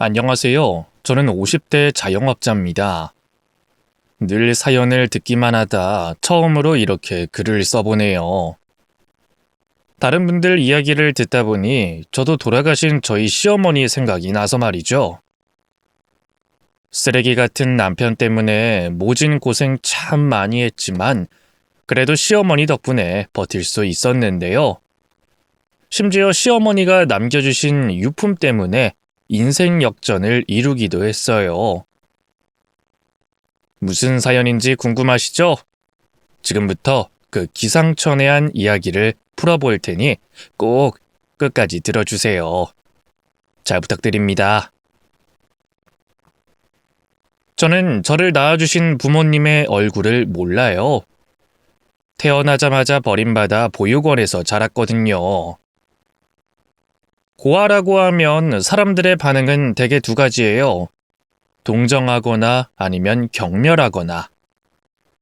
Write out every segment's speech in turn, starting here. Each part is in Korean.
안녕하세요. 저는 50대 자영업자입니다. 늘 사연을 듣기만 하다 처음으로 이렇게 글을 써보네요. 다른 분들 이야기를 듣다 보니 저도 돌아가신 저희 시어머니 생각이 나서 말이죠. 쓰레기 같은 남편 때문에 모진 고생 참 많이 했지만 그래도 시어머니 덕분에 버틸 수 있었는데요. 심지어 시어머니가 남겨주신 유품 때문에 인생 역전을 이루기도 했어요. 무슨 사연인지 궁금하시죠? 지금부터 그 기상천외한 이야기를 풀어볼 테니 꼭 끝까지 들어주세요. 잘 부탁드립니다. 저는 저를 낳아주신 부모님의 얼굴을 몰라요. 태어나자마자 버림받아 보육원에서 자랐거든요. 고아라고 하면 사람들의 반응은 대개 두 가지예요. 동정하거나 아니면 경멸하거나.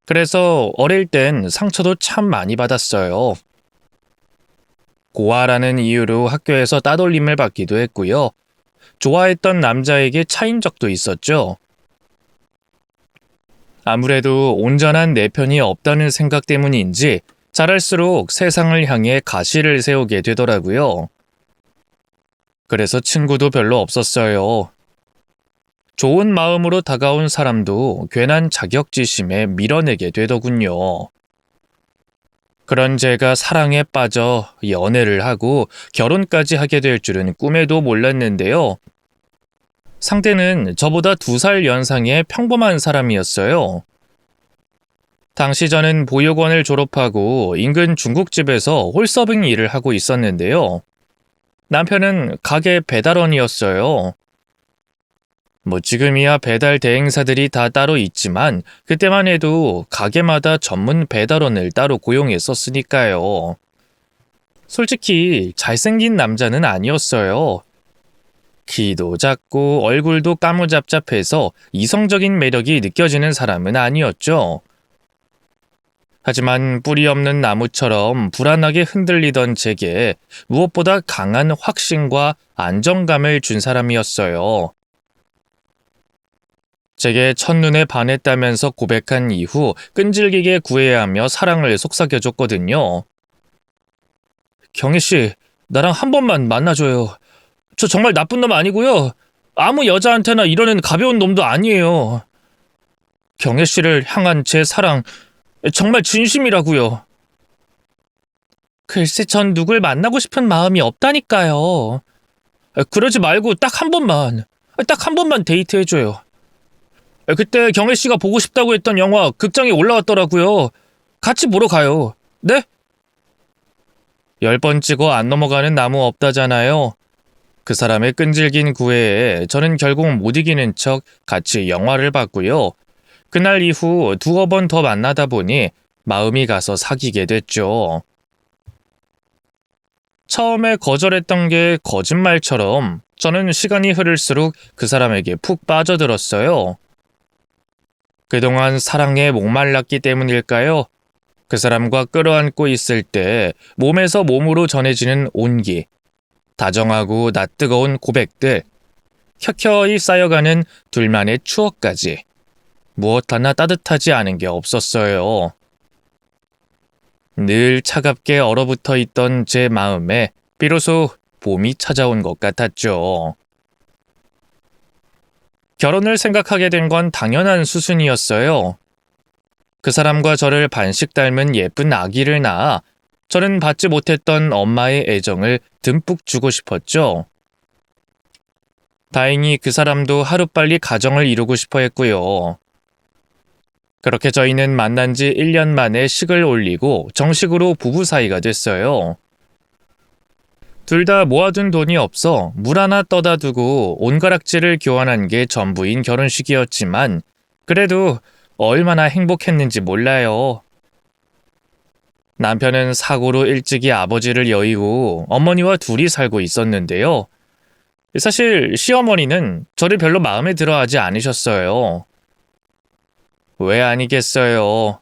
그래서 어릴 땐 상처도 참 많이 받았어요. 고아라는 이유로 학교에서 따돌림을 받기도 했고요. 좋아했던 남자에게 차인 적도 있었죠. 아무래도 온전한 내 편이 없다는 생각 때문인지 자랄수록 세상을 향해 가시를 세우게 되더라고요. 그래서 친구도 별로 없었어요. 좋은 마음으로 다가온 사람도 괜한 자격지심에 밀어내게 되더군요. 그런 제가 사랑에 빠져 연애를 하고 결혼까지 하게 될 줄은 꿈에도 몰랐는데요. 상대는 저보다 2살 연상의 평범한 사람이었어요. 당시 저는 보육원을 졸업하고 인근 중국집에서 홀서빙 일을 하고 있었는데요. 남편은 가게 배달원이었어요. 지금이야 배달 대행사들이 다 따로 있지만 그때만 해도 가게마다 전문 배달원을 따로 고용했었으니까요. 솔직히 잘생긴 남자는 아니었어요. 키도 작고 얼굴도 까무잡잡해서 이성적인 매력이 느껴지는 사람은 아니었죠. 하지만 뿌리 없는 나무처럼 불안하게 흔들리던 제게 무엇보다 강한 확신과 안정감을 준 사람이었어요. 제게 첫눈에 반했다면서 고백한 이후 끈질기게 구애하며 사랑을 속삭여줬거든요. 경희씨, 나랑 한 번만 만나줘요. 저 정말 나쁜 놈 아니고요. 아무 여자한테나 이러는 가벼운 놈도 아니에요. 경혜씨를 향한 제 사랑, 정말 진심이라고요. 글쎄, 전 누굴 만나고 싶은 마음이 없다니까요. 그러지 말고 딱 한 번만 데이트해줘요. 그때 경혜 씨가 보고 싶다고 했던 영화 극장에 올라왔더라고요. 같이 보러 가요. 네? 10번 찍어 안 넘어가는 나무 없다잖아요. 그 사람의 끈질긴 구애에 저는 결국 못 이기는 척 같이 영화를 봤고요. 그날 이후 2번 더 만나다 보니 마음이 가서 사귀게 됐죠. 처음에 거절했던 게 거짓말처럼 저는 시간이 흐를수록 그 사람에게 푹 빠져들었어요. 그동안 사랑에 목말랐기 때문일까요? 그 사람과 끌어안고 있을 때 몸에서 몸으로 전해지는 온기, 다정하고 낯뜨거운 고백들, 켜켜이 쌓여가는 둘만의 추억까지 무엇 하나 따뜻하지 않은 게 없었어요. 늘 차갑게 얼어붙어 있던 제 마음에 비로소 봄이 찾아온 것 같았죠. 결혼을 생각하게 된 건 당연한 수순이었어요. 그 사람과 저를 반씩 닮은 예쁜 아기를 낳아 저는 받지 못했던 엄마의 애정을 듬뿍 주고 싶었죠. 다행히 그 사람도 하루빨리 가정을 이루고 싶어 했고요. 그렇게 저희는 만난 지 1년 만에 식을 올리고 정식으로 부부 사이가 됐어요. 둘 다 모아둔 돈이 없어 물 하나 떠다 두고 온가락지를 교환한 게 전부인 결혼식이었지만 그래도 얼마나 행복했는지 몰라요. 남편은 사고로 일찍이 아버지를 여의고 어머니와 둘이 살고 있었는데요. 사실 시어머니는 저를 별로 마음에 들어하지 않으셨어요. 왜 아니겠어요.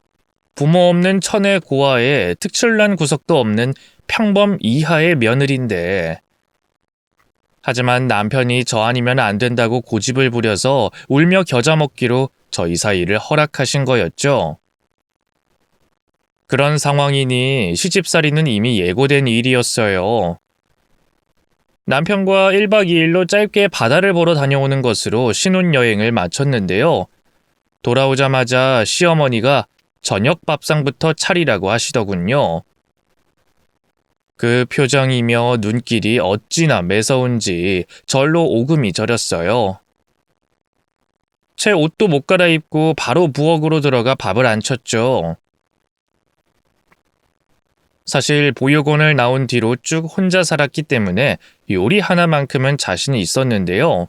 부모 없는 천의 고아에 특출난 구석도 없는 평범 이하의 며느리인데. 하지만 남편이 저 아니면 안 된다고 고집을 부려서 울며 겨자 먹기로 저희 사이를 허락하신 거였죠. 그런 상황이니 시집살이는 이미 예고된 일이었어요. 남편과 1박 2일로 짧게 바다를 보러 다녀오는 것으로 신혼여행을 마쳤는데요. 돌아오자마자 시어머니가 저녁 밥상부터 차리라고 하시더군요. 그 표정이며 눈길이 어찌나 매서운지 절로 오금이 저렸어요. 제 옷도 못 갈아입고 바로 부엌으로 들어가 밥을 안 쳤죠. 사실 보육원을 나온 뒤로 쭉 혼자 살았기 때문에 요리 하나만큼은 자신이 있었는데요.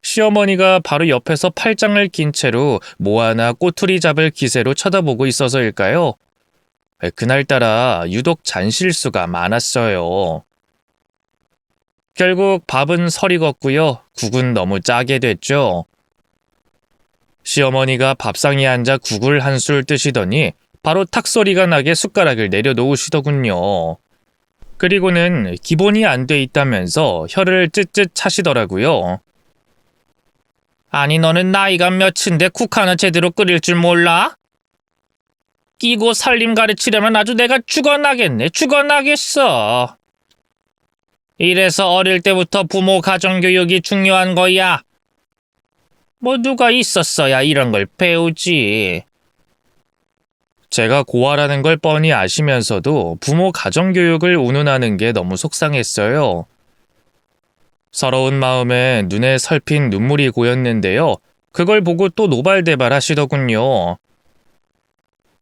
시어머니가 바로 옆에서 팔짱을 낀 채로 뭐 하나 꼬투리 잡을 기세로 쳐다보고 있어서일까요? 그날따라 유독 잔실수가 많았어요. 결국 밥은 설익었고요. 국은 너무 짜게 됐죠. 시어머니가 밥상에 앉아 국을 한술 뜨시더니 바로 탁 소리가 나게 숟가락을 내려놓으시더군요. 그리고는 기본이 안 돼 있다면서 혀를 쯧쯧 차시더라고요. 아니 너는 나이가 몇인데 국 하나 제대로 끓일 줄 몰라? 끼고 살림 가르치려면 아주 내가 죽어나겠네. 죽어나겠어. 이래서 어릴 때부터 부모 가정교육이 중요한 거야. 뭐 누가 있었어야 이런 걸 배우지. 제가 고아라는 걸 뻔히 아시면서도 부모 가정교육을 운운하는 게 너무 속상했어요. 서러운 마음에 눈에 설핀 눈물이 고였는데요. 그걸 보고 또 노발대발 하시더군요.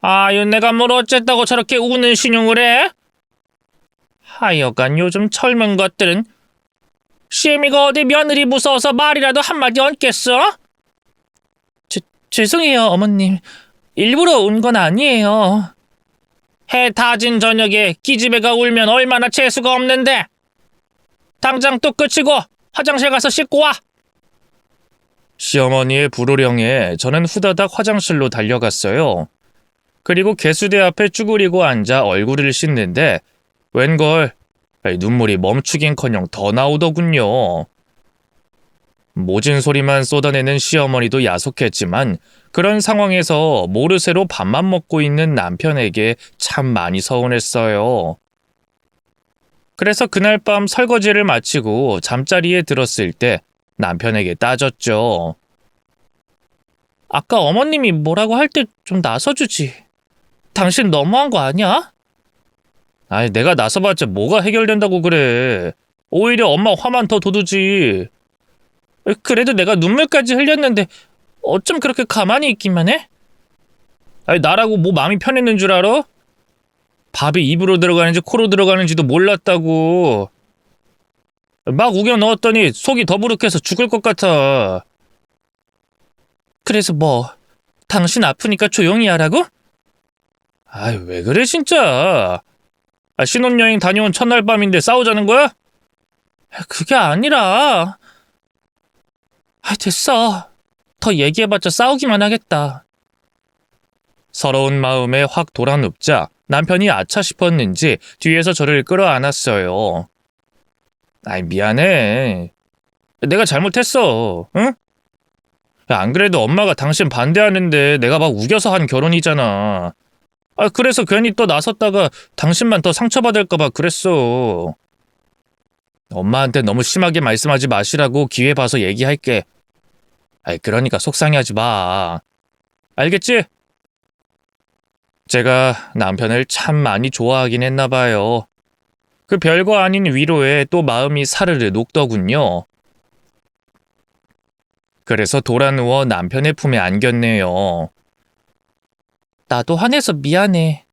아유, 내가 뭘 어쨌다고 저렇게 우는 신용을 해? 하여간 요즘 젊은 것들은 시애미가 어디 며느리 무서워서 말이라도 한마디 얹겠어? 죄송해요, 어머님. 일부러 운 건 아니에요. 해 다진 저녁에 기집애가 울면 얼마나 재수가 없는데. 당장 또 끄치고 화장실 가서 씻고 와. 시어머니의 불호령에 저는 후다닥 화장실로 달려갔어요. 그리고 개수대 앞에 쭈그리고 앉아 얼굴을 씻는데 웬걸 눈물이 멈추긴커녕 더 나오더군요. 모진 소리만 쏟아내는 시어머니도 야속했지만 그런 상황에서 모르쇠로 밥만 먹고 있는 남편에게 참 많이 서운했어요. 그래서 그날 밤 설거지를 마치고 잠자리에 들었을 때 남편에게 따졌죠. 아까 어머님이 뭐라고 할 때 좀 나서주지. 당신 너무한 거 아니야? 아니 내가 나서봤자 뭐가 해결된다고 그래. 오히려 엄마 화만 더 돋우지. 그래도 내가 눈물까지 흘렸는데 어쩜 그렇게 가만히 있기만 해? 아니 나라고 뭐 마음이 편했는 줄 알아? 밥이 입으로 들어가는지 코로 들어가는지도 몰랐다고. 막 우겨 넣었더니 속이 더부룩해서 죽을 것 같아. 그래서 뭐 당신 아프니까 조용히 하라고? 아이 왜 그래 진짜. 신혼여행 다녀온 첫날 밤인데 싸우자는 거야? 그게 아니라. 됐어. 더 얘기해봤자 싸우기만 하겠다. 서러운 마음에 확 돌아눕자 남편이 아차 싶었는지 뒤에서 저를 끌어안았어요. 아이 미안해. 내가 잘못했어. 응? 안 그래도 엄마가 당신 반대하는데 내가 막 우겨서 한 결혼이잖아. 그래서 괜히 또 나섰다가 당신만 더 상처받을까봐 그랬어. 엄마한테 너무 심하게 말씀하지 마시라고 기회 봐서 얘기할게. 그러니까 속상해하지 마. 알겠지? 제가 남편을 참 많이 좋아하긴 했나 봐요. 그 별거 아닌 위로에 또 마음이 사르르 녹더군요. 그래서 돌아누워 남편의 품에 안겼네요. 나도 화내서 미안해.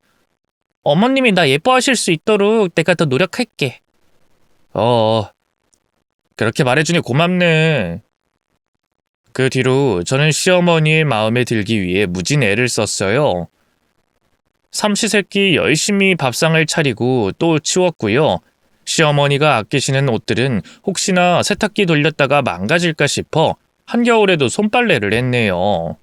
어머님이 나 예뻐하실 수 있도록 내가 더 노력할게. 그렇게 말해주니 고맙네. 그 뒤로 저는 시어머니의 마음에 들기 위해 무진 애를 썼어요. 삼시세끼 열심히 밥상을 차리고 또 치웠고요. 시어머니가 아끼시는 옷들은 혹시나 세탁기 돌렸다가 망가질까 싶어 한겨울에도 손빨래를 했네요.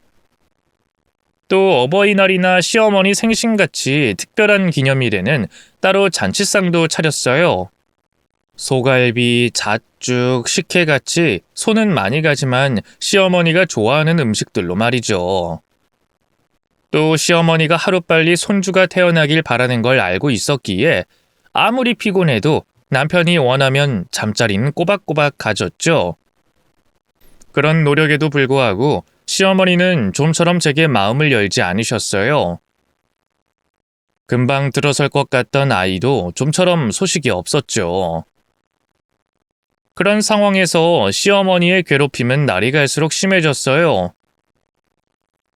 또 어버이날이나 시어머니 생신같이 특별한 기념일에는 따로 잔치상도 차렸어요. 소갈비, 잣죽, 식혜같이 손은 많이 가지만 시어머니가 좋아하는 음식들로 말이죠. 또 시어머니가 하루빨리 손주가 태어나길 바라는 걸 알고 있었기에 아무리 피곤해도 남편이 원하면 잠자리는 꼬박꼬박 가졌죠. 그런 노력에도 불구하고 시어머니는 좀처럼 제게 마음을 열지 않으셨어요. 금방 들어설 것 같던 아이도 좀처럼 소식이 없었죠. 그런 상황에서 시어머니의 괴롭힘은 날이 갈수록 심해졌어요.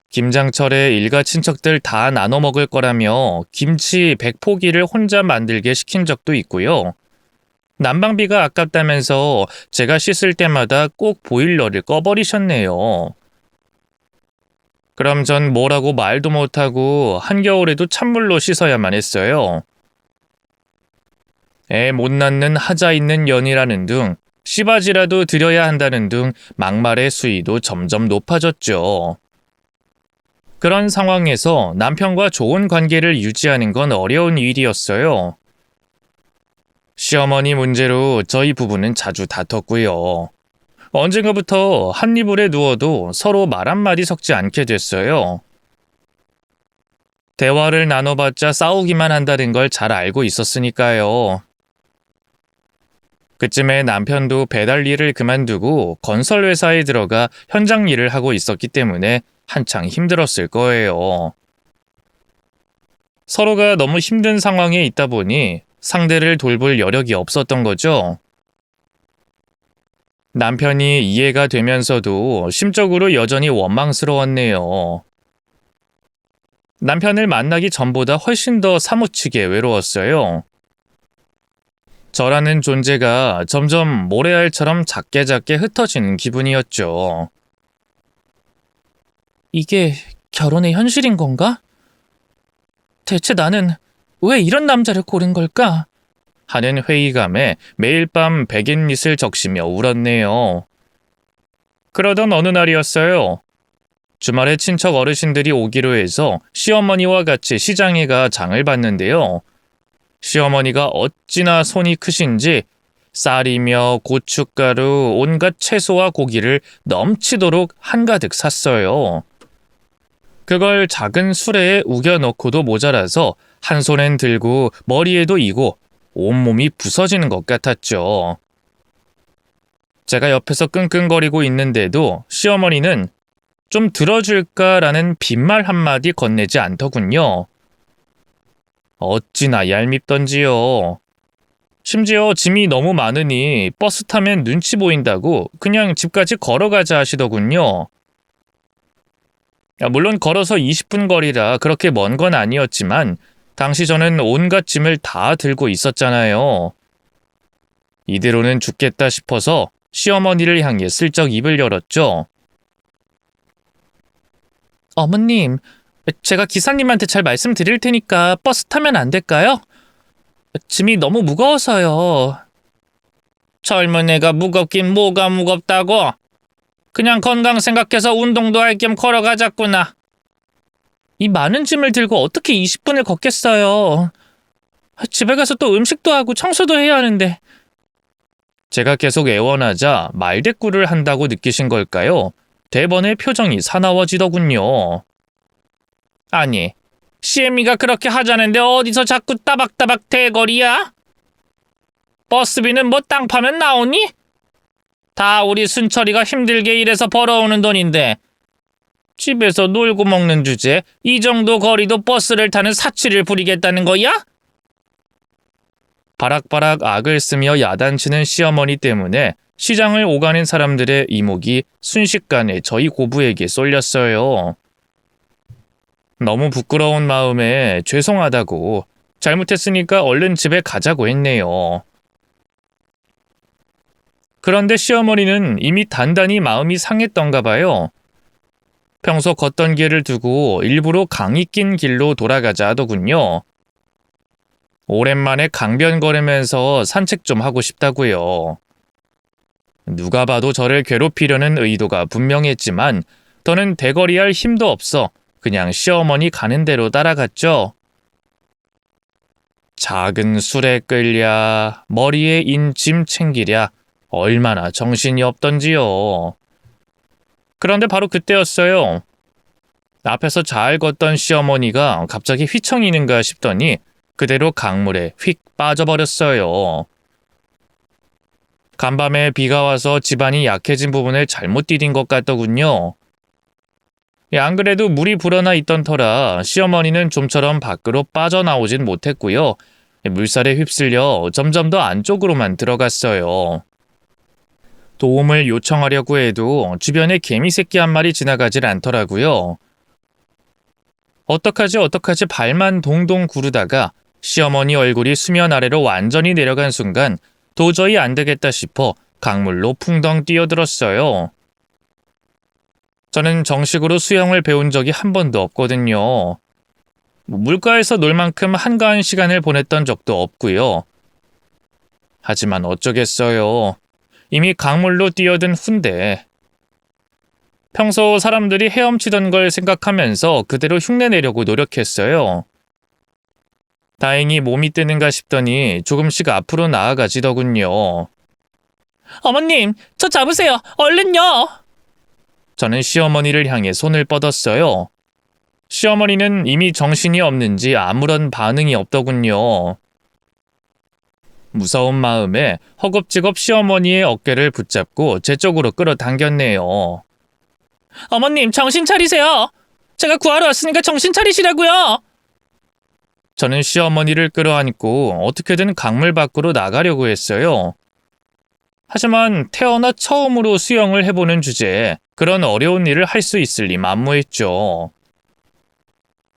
김장철에 일가 친척들 다 나눠 먹을 거라며 김치 100포기를 혼자 만들게 시킨 적도 있고요. 난방비가 아깝다면서 제가 씻을 때마다 꼭 보일러를 꺼버리셨네요. 그럼 전 뭐라고 말도 못하고 한겨울에도 찬물로 씻어야만 했어요. 애 못 낳는 하자 있는 연이라는 둥, 씨바지라도 드려야 한다는 둥 막말의 수위도 점점 높아졌죠. 그런 상황에서 남편과 좋은 관계를 유지하는 건 어려운 일이었어요. 시어머니 문제로 저희 부부는 자주 다퉜고요. 언젠가부터 한 이불에 누워도 서로 말 한마디 섞지 않게 됐어요. 대화를 나눠봤자 싸우기만 한다는 걸 잘 알고 있었으니까요. 그쯤에 남편도 배달 일을 그만두고 건설회사에 들어가 현장 일을 하고 있었기 때문에 한창 힘들었을 거예요. 서로가 너무 힘든 상황에 있다 보니 상대를 돌볼 여력이 없었던 거죠. 남편이 이해가 되면서도 심적으로 여전히 원망스러웠네요. 남편을 만나기 전보다 훨씬 더 사무치게 외로웠어요. 저라는 존재가 점점 모래알처럼 작게 흩어지는 기분이었죠. 이게 결혼의 현실인 건가? 대체 나는 왜 이런 남자를 고른 걸까? 하는 회의감에 매일 밤 백인릿을 적시며 울었네요. 그러던 어느 날이었어요. 주말에 친척 어르신들이 오기로 해서 시어머니와 같이 시장에 가 장을 봤는데요. 시어머니가 어찌나 손이 크신지 쌀이며 고춧가루, 온갖 채소와 고기를 넘치도록 한가득 샀어요. 그걸 작은 수레에 우겨 넣고도 모자라서 한 손엔 들고 머리에도 이고 온몸이 부서지는 것 같았죠. 제가 옆에서 끙끙거리고 있는데도 시어머니는 좀 들어줄까라는 빈말 한마디 건네지 않더군요. 어찌나 얄밉던지요. 심지어 짐이 너무 많으니 버스 타면 눈치 보인다고 그냥 집까지 걸어가자 하시더군요. 물론 걸어서 20분 거리라 그렇게 먼 건 아니었지만 당시 저는 온갖 짐을 다 들고 있었잖아요. 이대로는 죽겠다 싶어서 시어머니를 향해 슬쩍 입을 열었죠. 어머님, 제가 기사님한테 잘 말씀드릴 테니까 버스 타면 안 될까요? 짐이 너무 무거워서요. 젊은 애가 무겁긴 뭐가 무겁다고? 그냥 건강 생각해서 운동도 할 겸 걸어가자꾸나. 이 많은 짐을 들고 어떻게 20분을 걷겠어요. 집에 가서 또 음식도 하고 청소도 해야 하는데. 제가 계속 애원하자 말대꾸를 한다고 느끼신 걸까요? 대번에 표정이 사나워지더군요. 아니, 시애미가 그렇게 하자는데 어디서 자꾸 따박따박 대거리야? 버스비는 뭐 땅 파면 나오니? 다 우리 순철이가 힘들게 일해서 벌어오는 돈인데 집에서 놀고 먹는 주제 이 정도 거리도 버스를 타는 사치를 부리겠다는 거야? 바락바락 악을 쓰며 야단치는 시어머니 때문에 시장을 오가는 사람들의 이목이 순식간에 저희 고부에게 쏠렸어요. 너무 부끄러운 마음에 죄송하다고 잘못했으니까 얼른 집에 가자고 했네요. 그런데 시어머니는 이미 단단히 마음이 상했던가 봐요. 평소 걷던 길을 두고 일부러 강이 낀 길로 돌아가자 하더군요. 오랜만에 강변 걸으면서 산책 좀 하고 싶다고요. 누가 봐도 저를 괴롭히려는 의도가 분명했지만 더는 대거리할 힘도 없어 그냥 시어머니 가는 대로 따라갔죠. 작은 술에 끌랴, 머리에 인 짐 챙기랴, 얼마나 정신이 없던지요. 그런데 바로 그때였어요. 앞에서 잘 걷던 시어머니가 갑자기 휘청이는가 싶더니 그대로 강물에 휙 빠져버렸어요. 간밤에 비가 와서 집안이 약해진 부분을 잘못 디딘 것 같더군요. 안 그래도 물이 불어나 있던 터라 시어머니는 좀처럼 밖으로 빠져나오진 못했고요. 물살에 휩쓸려 점점 더 안쪽으로만 들어갔어요. 도움을 요청하려고 해도 주변에 개미 새끼 한 마리 지나가질 않더라고요. 어떡하지 발만 동동 구르다가 시어머니 얼굴이 수면 아래로 완전히 내려간 순간 도저히 안 되겠다 싶어 강물로 풍덩 뛰어들었어요. 저는 정식으로 수영을 배운 적이 한 번도 없거든요. 물가에서 놀 만큼 한가한 시간을 보냈던 적도 없고요. 하지만 어쩌겠어요. 이미 강물로 뛰어든 훈데. 평소 사람들이 헤엄치던 걸 생각하면서 그대로 흉내내려고 노력했어요. 다행히 몸이 뜨는가 싶더니 조금씩 앞으로 나아가지더군요. 어머님, 저 잡으세요. 얼른요. 저는 시어머니를 향해 손을 뻗었어요. 시어머니는 이미 정신이 없는지 아무런 반응이 없더군요. 무서운 마음에 허겁지겁 시어머니의 어깨를 붙잡고 제 쪽으로 끌어당겼네요. 어머님, 정신 차리세요. 제가 구하러 왔으니까 정신 차리시라고요. 저는 시어머니를 끌어안고 어떻게든 강물 밖으로 나가려고 했어요. 하지만 태어나 처음으로 수영을 해보는 주제에 그런 어려운 일을 할 수 있을 리 만무했죠.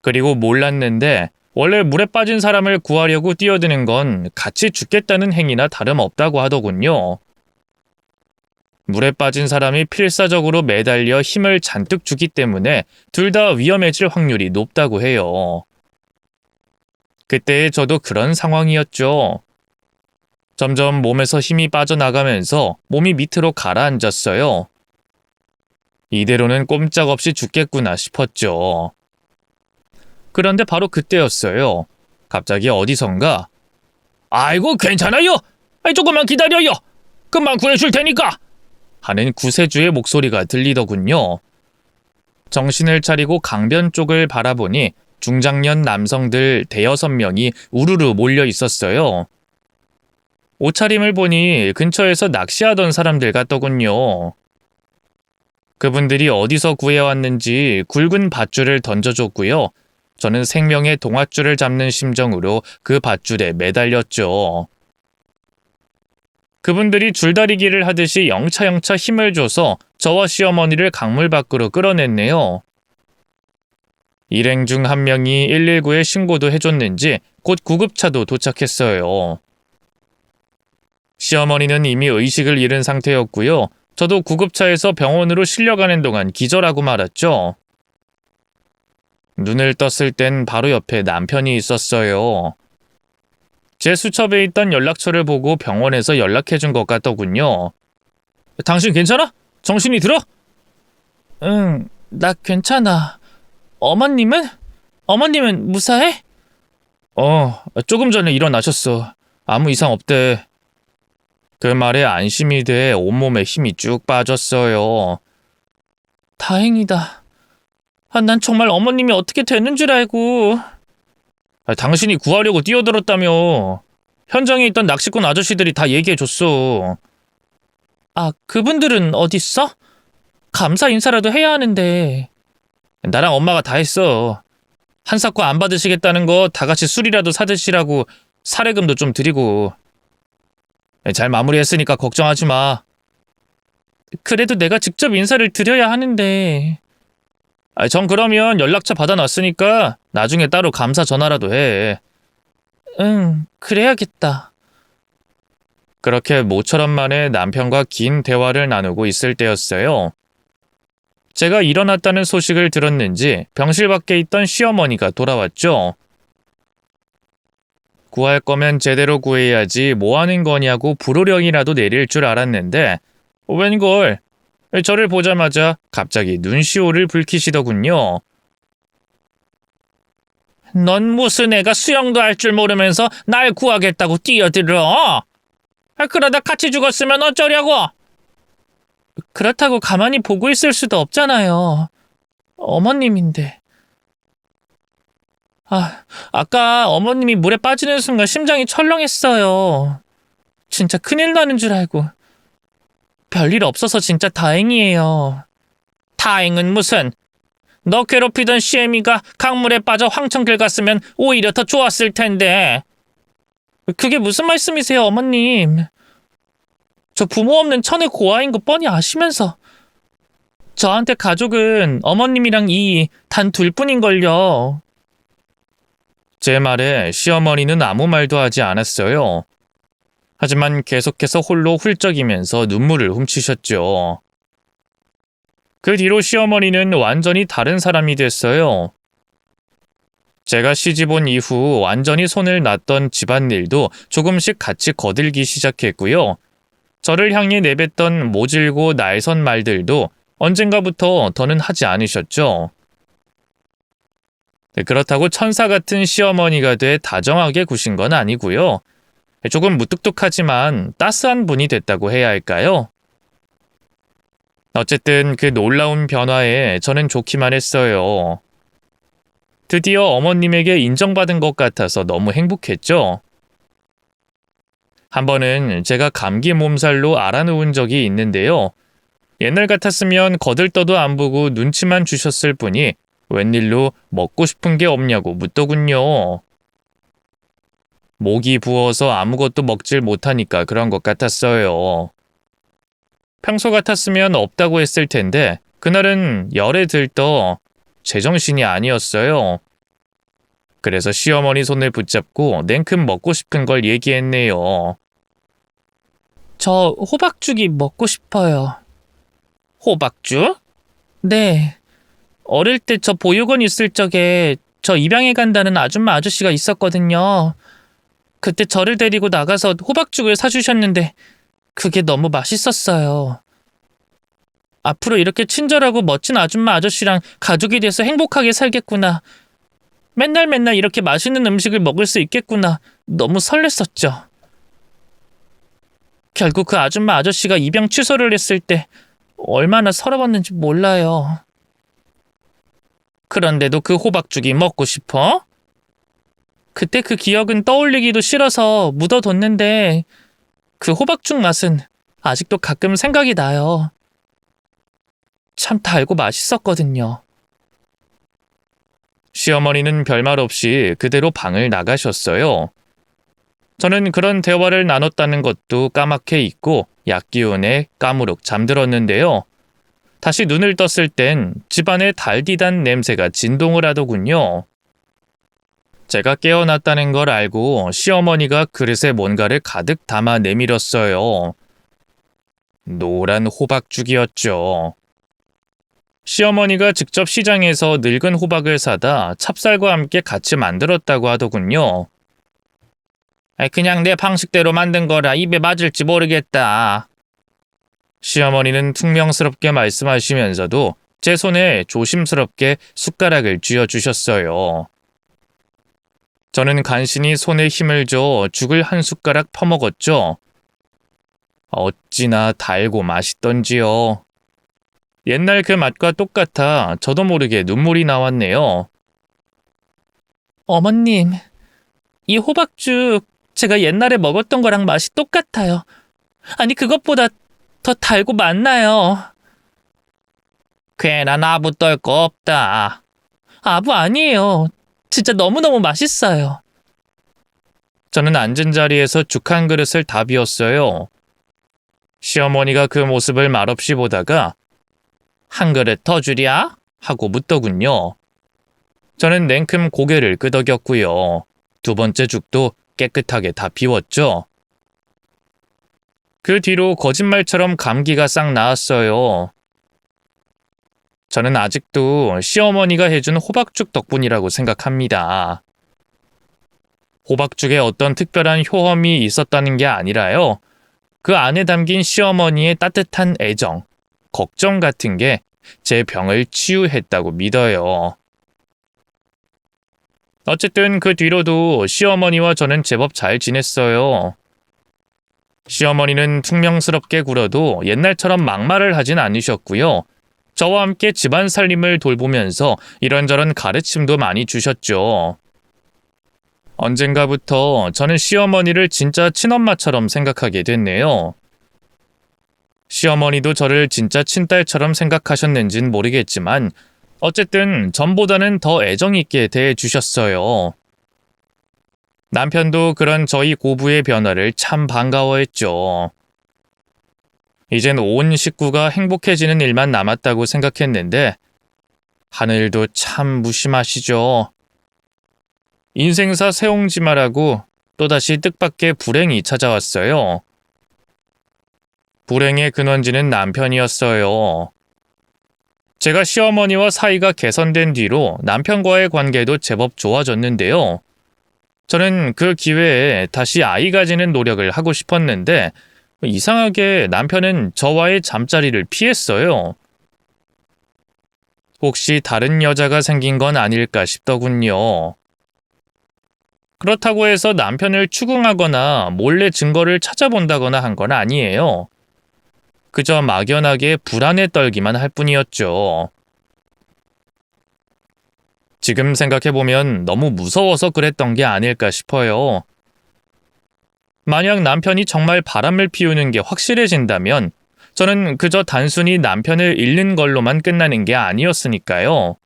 그리고 몰랐는데 원래 물에 빠진 사람을 구하려고 뛰어드는 건 같이 죽겠다는 행위나 다름없다고 하더군요. 물에 빠진 사람이 필사적으로 매달려 힘을 잔뜩 주기 때문에 둘 다 위험해질 확률이 높다고 해요. 그때 저도 그런 상황이었죠. 점점 몸에서 힘이 빠져나가면서 몸이 밑으로 가라앉았어요. 이대로는 꼼짝없이 죽겠구나 싶었죠. 그런데 바로 그때였어요. 갑자기 어디선가 아이고 괜찮아요. 조금만 기다려요. 금방 구해줄 테니까. 하는 구세주의 목소리가 들리더군요. 정신을 차리고 강변 쪽을 바라보니 중장년 남성들 대여섯 명이 우르르 몰려 있었어요. 옷차림을 보니 근처에서 낚시하던 사람들 같더군요. 그분들이 어디서 구해왔는지 굵은 밧줄을 던져줬고요. 저는 생명의 동아줄을 잡는 심정으로 그 밧줄에 매달렸죠. 그분들이 줄다리기를 하듯이 영차영차 힘을 줘서 저와 시어머니를 강물 밖으로 끌어냈네요. 일행 중 한 명이 119에 신고도 해줬는지 곧 구급차도 도착했어요. 시어머니는 이미 의식을 잃은 상태였고요. 저도 구급차에서 병원으로 실려가는 동안 기절하고 말았죠. 눈을 떴을 땐 바로 옆에 남편이 있었어요. 제 수첩에 있던 연락처를 보고 병원에서 연락해준 것 같더군요. 당신 괜찮아? 정신이 들어? 응, 나 괜찮아. 어머님은? 어머님은 무사해? 조금 전에 일어나셨어. 아무 이상 없대. 그 말에 안심이 돼 온몸에 힘이 쭉 빠졌어요. 다행이다. 난 정말 어머님이 어떻게 되는 줄 알고. 당신이 구하려고 뛰어들었다며. 현장에 있던 낚시꾼 아저씨들이 다 얘기해줬어. 그분들은 어딨어? 감사 인사라도 해야 하는데. 나랑 엄마가 다 했어. 한사코 안 받으시겠다는 거 다 같이 술이라도 사드시라고 사례금도 좀 드리고. 잘 마무리했으니까 걱정하지 마. 그래도 내가 직접 인사를 드려야 하는데. 전 그러면 연락처 받아놨으니까 나중에 따로 감사 전화라도 해. 응, 그래야겠다. 그렇게 모처럼 만에 남편과 긴 대화를 나누고 있을 때였어요. 제가 일어났다는 소식을 들었는지 병실 밖에 있던 시어머니가 돌아왔죠. 구할 거면 제대로 구해야지 뭐 하는 거냐고 불호령이라도 내릴 줄 알았는데 웬걸 저를 보자마자 갑자기 눈시울을 붉히시더군요. 넌 무슨 애가 수영도 할 줄 모르면서 날 구하겠다고 뛰어들어? 그러다 같이 죽었으면 어쩌려고? 그렇다고 가만히 보고 있을 수도 없잖아요. 어머님인데. 아까 어머님이 물에 빠지는 순간 심장이 철렁했어요. 진짜 큰일 나는 줄 알고. 별일 없어서 진짜 다행이에요. 다행은 무슨? 너 괴롭히던 시애미가 강물에 빠져 황천길 갔으면 오히려 더 좋았을 텐데. 그게 무슨 말씀이세요, 어머님? 저 부모 없는 천의 고아인 거 뻔히 아시면서. 저한테 가족은 어머님이랑 이 단 둘뿐인걸요. 제 말에 시어머니는 아무 말도 하지 않았어요. 하지만 계속해서 홀로 훌쩍이면서 눈물을 훔치셨죠. 그 뒤로 시어머니는 완전히 다른 사람이 됐어요. 제가 시집 온 이후 완전히 손을 놨던 집안일도 조금씩 같이 거들기 시작했고요. 저를 향해 내뱉던 모질고 날선 말들도 언젠가부터 더는 하지 않으셨죠. 그렇다고 천사 같은 시어머니가 돼 다정하게 구신 건 아니고요. 조금 무뚝뚝하지만 따스한 분이 됐다고 해야 할까요? 어쨌든 그 놀라운 변화에 저는 좋기만 했어요. 드디어 어머님에게 인정받은 것 같아서 너무 행복했죠. 한 번은 제가 감기 몸살로 알아누운 적이 있는데요. 옛날 같았으면 거들떠도 안 보고 눈치만 주셨을 뿐이 웬일로 먹고 싶은 게 없냐고 묻더군요. 목이 부어서 아무것도 먹질 못하니까 그런 것 같았어요. 평소 같았으면 없다고 했을 텐데 그날은 열에 들떠 제정신이 아니었어요. 그래서 시어머니 손을 붙잡고 냉큼 먹고 싶은 걸 얘기했네요. 저 호박죽이 먹고 싶어요. 호박죽? 네. 어릴 때 저 보육원 있을 적에 저 입양해 간다는 아줌마 아저씨가 있었거든요. 그때 저를 데리고 나가서 호박죽을 사주셨는데 그게 너무 맛있었어요. 앞으로 이렇게 친절하고 멋진 아줌마 아저씨랑 가족이 돼서 행복하게 살겠구나. 맨날 이렇게 맛있는 음식을 먹을 수 있겠구나. 너무 설렜었죠. 결국 그 아줌마 아저씨가 입양 취소를 했을 때 얼마나 서러웠는지 몰라요. 그런데도 그 호박죽이 먹고 싶어? 그때 그 기억은 떠올리기도 싫어서 묻어뒀는데 그 호박죽 맛은 아직도 가끔 생각이 나요. 참 달고 맛있었거든요. 시어머니는 별말 없이 그대로 방을 나가셨어요. 저는 그런 대화를 나눴다는 것도 까맣게 잊고 약기운에 까무룩 잠들었는데요. 다시 눈을 떴을 땐 집안에 달디단 냄새가 진동을 하더군요. 제가 깨어났다는 걸 알고 시어머니가 그릇에 뭔가를 가득 담아 내밀었어요. 노란 호박죽이었죠. 시어머니가 직접 시장에서 늙은 호박을 사다 찹쌀과 함께 같이 만들었다고 하더군요. 그냥 내 방식대로 만든 거라 입에 맞을지 모르겠다. 시어머니는 퉁명스럽게 말씀하시면서도 제 손에 조심스럽게 숟가락을 쥐어주셨어요. 저는 간신히 손에 힘을 줘 죽을 한 숟가락 퍼먹었죠. 어찌나 달고 맛있던지요. 옛날 그 맛과 똑같아 저도 모르게 눈물이 나왔네요. 어머님, 이 호박죽 제가 옛날에 먹었던 거랑 맛이 똑같아요. 아니 그것보다 더 달고 맛나요. 괜한 아부 떨 거 없다. 아부 아니에요. 진짜 너무너무 맛있어요. 저는 앉은 자리에서 죽 한 그릇을 다 비웠어요. 시어머니가 그 모습을 말없이 보다가 한 그릇 더 주랴? 하고 묻더군요. 저는 냉큼 고개를 끄덕였고요. 두 번째 죽도 깨끗하게 다 비웠죠. 그 뒤로 거짓말처럼 감기가 싹 나았어요. 저는 아직도 시어머니가 해준 호박죽 덕분이라고 생각합니다. 호박죽에 어떤 특별한 효험이 있었다는 게 아니라요. 그 안에 담긴 시어머니의 따뜻한 애정, 걱정 같은 게 제 병을 치유했다고 믿어요. 어쨌든 그 뒤로도 시어머니와 저는 제법 잘 지냈어요. 시어머니는 퉁명스럽게 굴어도 옛날처럼 막말을 하진 않으셨고요. 저와 함께 집안 살림을 돌보면서 이런저런 가르침도 많이 주셨죠. 언젠가부터 저는 시어머니를 진짜 친엄마처럼 생각하게 됐네요. 시어머니도 저를 진짜 친딸처럼 생각하셨는진 모르겠지만 어쨌든 전보다는 더 애정 있게 대해주셨어요. 남편도 그런 저희 고부의 변화를 참 반가워했죠. 이젠 온 식구가 행복해지는 일만 남았다고 생각했는데 하늘도 참 무심하시죠. 인생사 세옹지마라고 또다시 뜻밖의 불행이 찾아왔어요. 불행의 근원지는 남편이었어요. 제가 시어머니와 사이가 개선된 뒤로 남편과의 관계도 제법 좋아졌는데요. 저는 그 기회에 다시 아이 가지는 노력을 하고 싶었는데 이상하게 남편은 저와의 잠자리를 피했어요. 혹시 다른 여자가 생긴 건 아닐까 싶더군요. 그렇다고 해서 남편을 추궁하거나 몰래 증거를 찾아본다거나 한 건 아니에요. 그저 막연하게 불안에 떨기만 할 뿐이었죠. 지금 생각해보면 너무 무서워서 그랬던 게 아닐까 싶어요. 만약 남편이 정말 바람을 피우는 게 확실해진다면 저는 그저 단순히 남편을 잃는 걸로만 끝나는 게 아니었으니까요.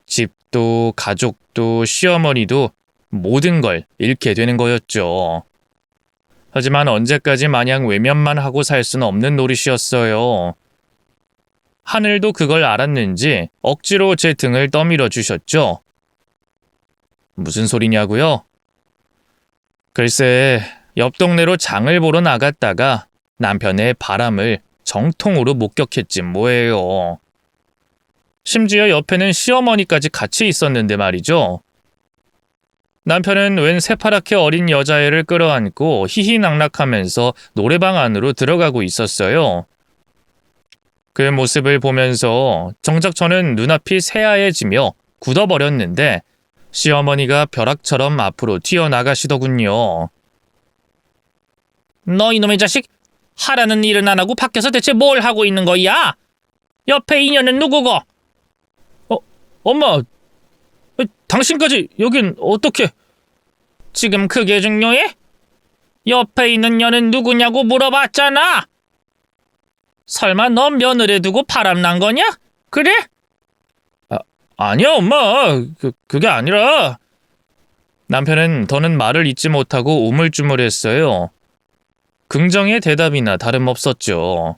집도 가족도 시어머니도 모든 걸 잃게 되는 거였죠. 하지만 언제까지 마냥 외면만 하고 살 수는 없는 노릇이었어요. 하늘도 그걸 알았는지 억지로 제 등을 떠밀어 주셨죠. 무슨 소리냐고요? 글쎄, 옆 동네로 장을 보러 나갔다가 남편의 바람을 정통으로 목격했지 뭐예요. 심지어 옆에는 시어머니까지 같이 있었는데 말이죠. 남편은 웬 새파랗게 어린 여자애를 끌어안고 희희낙낙하면서 노래방 안으로 들어가고 있었어요. 그 모습을 보면서 정작 저는 눈앞이 새하얘지며 굳어버렸는데 시어머니가 벼락처럼 앞으로 튀어나가시더군요. 너 이놈의 자식, 하라는 일은 안 하고 밖에서 대체 뭘 하고 있는 거야? 옆에 인연은 누구고? 엄마, 당신까지 여긴 어떻게? 지금 그게 중요해? 옆에 있는 년은 누구냐고 물어봤잖아. 설마 너 며느리 두고 바람난 거냐? 그래? 아니야, 엄마. 그게 아니라. 남편은 더는 말을 잇지 못하고 우물쭈물했어요. 긍정의 대답이나 다름없었죠.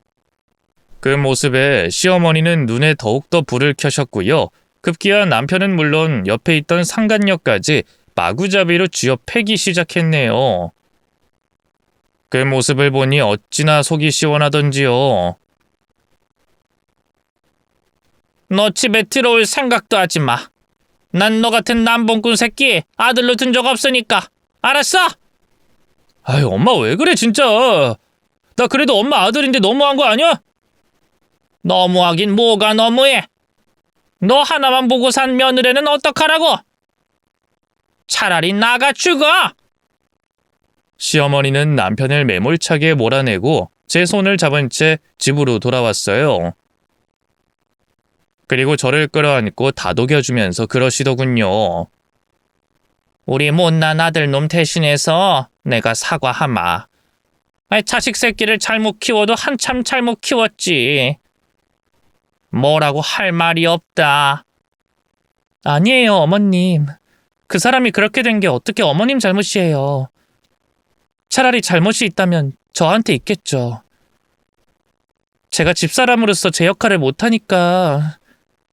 그 모습에 시어머니는 눈에 더욱더 불을 켜셨고요. 급기야 남편은 물론 옆에 있던 상간녀까지 마구잡이로 쥐어 패기 시작했네요. 그 모습을 보니 어찌나 속이 시원하던지요. 너 집에 들어올 생각도 하지 마. 난 너 같은 남봉꾼 새끼 아들로 둔 적 없으니까. 알았어? 아유, 엄마 왜 그래 진짜. 나 그래도 엄마 아들인데 너무한 거 아니야? 너무하긴 뭐가 너무해. 너 하나만 보고 산 며느리는 어떡하라고? 차라리 나가 죽어. 시어머니는 남편을 매몰차게 몰아내고 제 손을 잡은 채 집으로 돌아왔어요. 그리고 저를 끌어안고 다독여주면서 그러시더군요. 우리 못난 아들놈 대신해서 내가 사과하마. 자식 새끼를 잘못 키워도 한참 잘못 키웠지. 뭐라고 할 말이 없다. 아니에요, 어머님. 그 사람이 그렇게 된 게 어떻게 어머님 잘못이에요. 차라리 잘못이 있다면 저한테 있겠죠. 제가 집사람으로서 제 역할을 못하니까.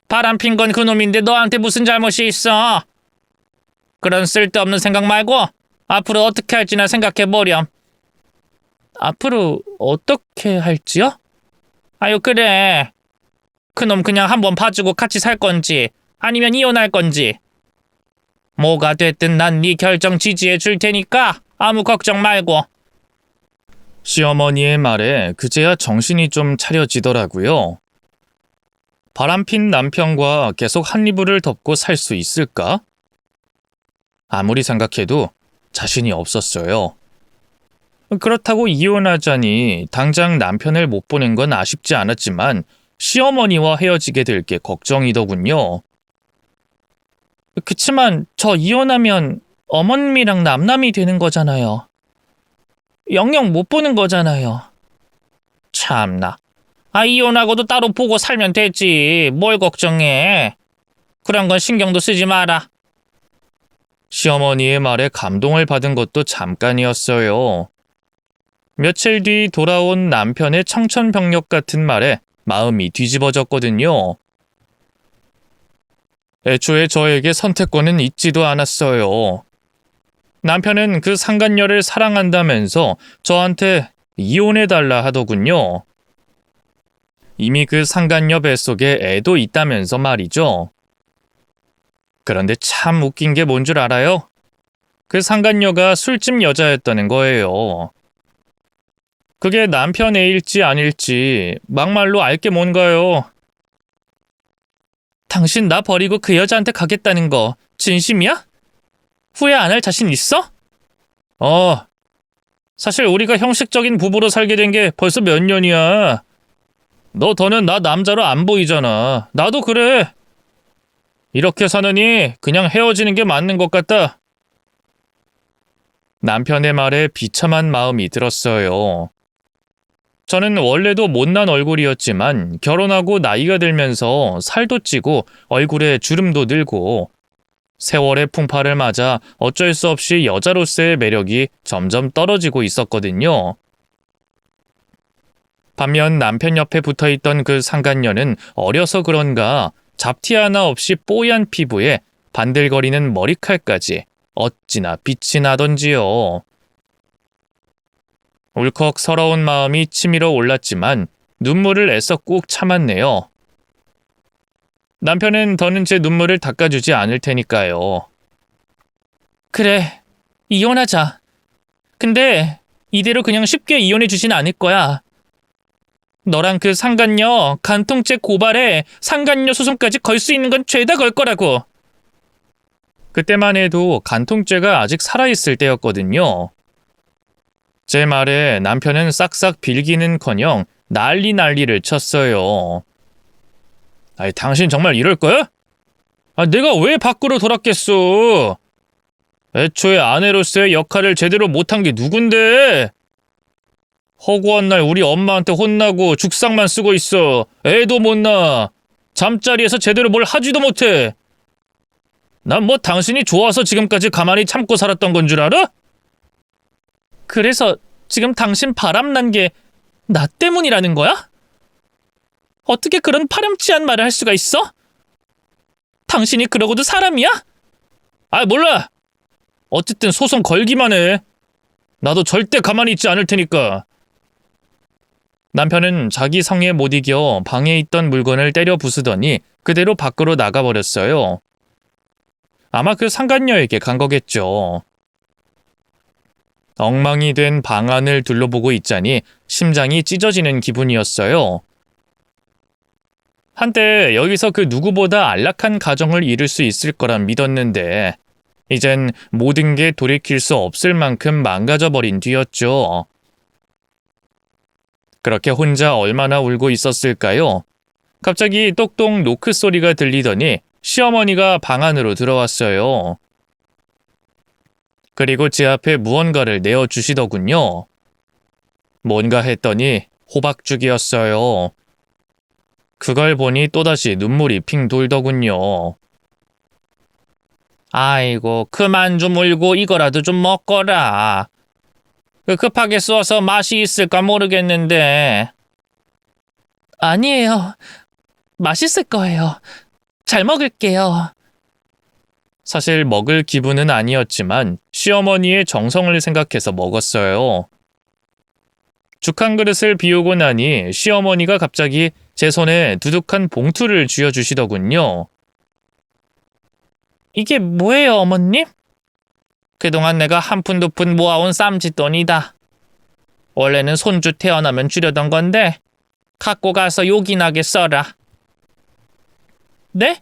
바람핀 건 그놈인데 너한테 무슨 잘못이 있어? 그런 쓸데없는 생각 말고 앞으로 어떻게 할지나 생각해보렴. 앞으로 어떻게 할지요? 아유 그래. 그놈 그냥 한번 봐주고 같이 살 건지 아니면 이혼할 건지. 뭐가 됐든 난 네 결정 지지해 줄 테니까 아무 걱정 말고. 시어머니의 말에 그제야 정신이 좀 차려지더라고요. 바람핀 남편과 계속 한 이불을 덮고 살 수 있을까? 아무리 생각해도 자신이 없었어요. 그렇다고 이혼하자니 당장 남편을 못 보는 건 아쉽지 않았지만 시어머니와 헤어지게 될 게 걱정이더군요. 그치만 저 이혼하면 어머님이랑 남남이 되는 거잖아요. 영영 못 보는 거잖아요. 참나. 이혼하고도 따로 보고 살면 되지. 뭘 걱정해. 그런 건 신경도 쓰지 마라. 시어머니의 말에 감동을 받은 것도 잠깐이었어요. 며칠 뒤 돌아온 남편의 청천벽력 같은 말에 마음이 뒤집어졌거든요. 애초에 저에게 선택권은 있지도 않았어요. 남편은 그 상간녀를 사랑한다면서 저한테 이혼해달라 하더군요. 이미 그 상간녀 뱃속에 애도 있다면서 말이죠. 그런데 참 웃긴 게 뭔 줄 알아요? 그 상간녀가 술집 여자였다는 거예요. 그게 남편 애일지 아닐지 막말로 알 게 뭔가요? 당신 나 버리고 그 여자한테 가겠다는 거 진심이야? 후회 안 할 자신 있어? 사실 우리가 형식적인 부부로 살게 된 게 벌써 몇 년이야. 너 더는 나 남자로 안 보이잖아. 나도 그래. 이렇게 사느니 그냥 헤어지는 게 맞는 것 같다. 남편의 말에 비참한 마음이 들었어요. 저는 원래도 못난 얼굴이었지만 결혼하고 나이가 들면서 살도 찌고 얼굴에 주름도 늘고 세월의 풍파를 맞아 어쩔 수 없이 여자로서의 매력이 점점 떨어지고 있었거든요. 반면 남편 옆에 붙어있던 그 상간녀는 어려서 그런가 잡티 하나 없이 뽀얀 피부에 반들거리는 머리칼까지 어찌나 빛이 나던지요. 울컥 서러운 마음이 치밀어 올랐지만 눈물을 애써 꾹 참았네요. 남편은 더는 제 눈물을 닦아주지 않을 테니까요. 그래, 이혼하자. 근데 이대로 그냥 쉽게 이혼해 주진 않을 거야. 너랑 그 상간녀 간통죄 고발에 상간녀 소송까지 걸 수 있는 건 죄다 걸 거라고. 그때만 해도 간통죄가 아직 살아있을 때였거든요. 제 말에 남편은 싹싹 빌기는커녕 난리를 쳤어요. 당신 정말 이럴 거야? 내가 왜 밖으로 돌았겠어? 애초에 아내로서의 역할을 제대로 못한 게 누군데? 허구한 날 우리 엄마한테 혼나고 죽상만 쓰고 있어. 애도 못 낳아. 잠자리에서 제대로 뭘 하지도 못해. 난 뭐 당신이 좋아서 지금까지 가만히 참고 살았던 건 줄 알아? 그래서 지금 당신 바람난 게 나 때문이라는 거야? 어떻게 그런 파렴치한 말을 할 수가 있어? 당신이 그러고도 사람이야? 몰라. 어쨌든 소송 걸기만 해. 나도 절대 가만히 있지 않을 테니까. 남편은 자기 성에 못 이겨 방에 있던 물건을 때려 부수더니 그대로 밖으로 나가버렸어요. 아마 그 상간녀에게 간 거겠죠. 엉망이 된 방 안을 둘러보고 있자니 심장이 찢어지는 기분이었어요. 한때 여기서 그 누구보다 안락한 가정을 이룰 수 있을 거란 믿었는데 이젠 모든 게 돌이킬 수 없을 만큼 망가져버린 뒤였죠. 그렇게 혼자 얼마나 울고 있었을까요? 갑자기 똑똑 노크 소리가 들리더니 시어머니가 방 안으로 들어왔어요. 그리고 제 앞에 무언가를 내어주시더군요. 뭔가 했더니 호박죽이었어요. 그걸 보니 또다시 눈물이 핑 돌더군요. 아이고, 그만 좀 울고 이거라도 좀 먹거라. 급하게 써서 맛이 있을까 모르겠는데. 아니에요. 맛있을 거예요. 잘 먹을게요. 사실 먹을 기분은 아니었지만 시어머니의 정성을 생각해서 먹었어요. 죽 한 그릇을 비우고 나니 시어머니가 갑자기 제 손에 두둑한 봉투를 쥐어주시더군요. 이게 뭐예요, 어머님? 그동안 내가 한 푼 두 푼 모아온 쌈짓돈이다. 원래는 손주 태어나면 주려던 건데 갖고 가서 요긴하게 써라. 네?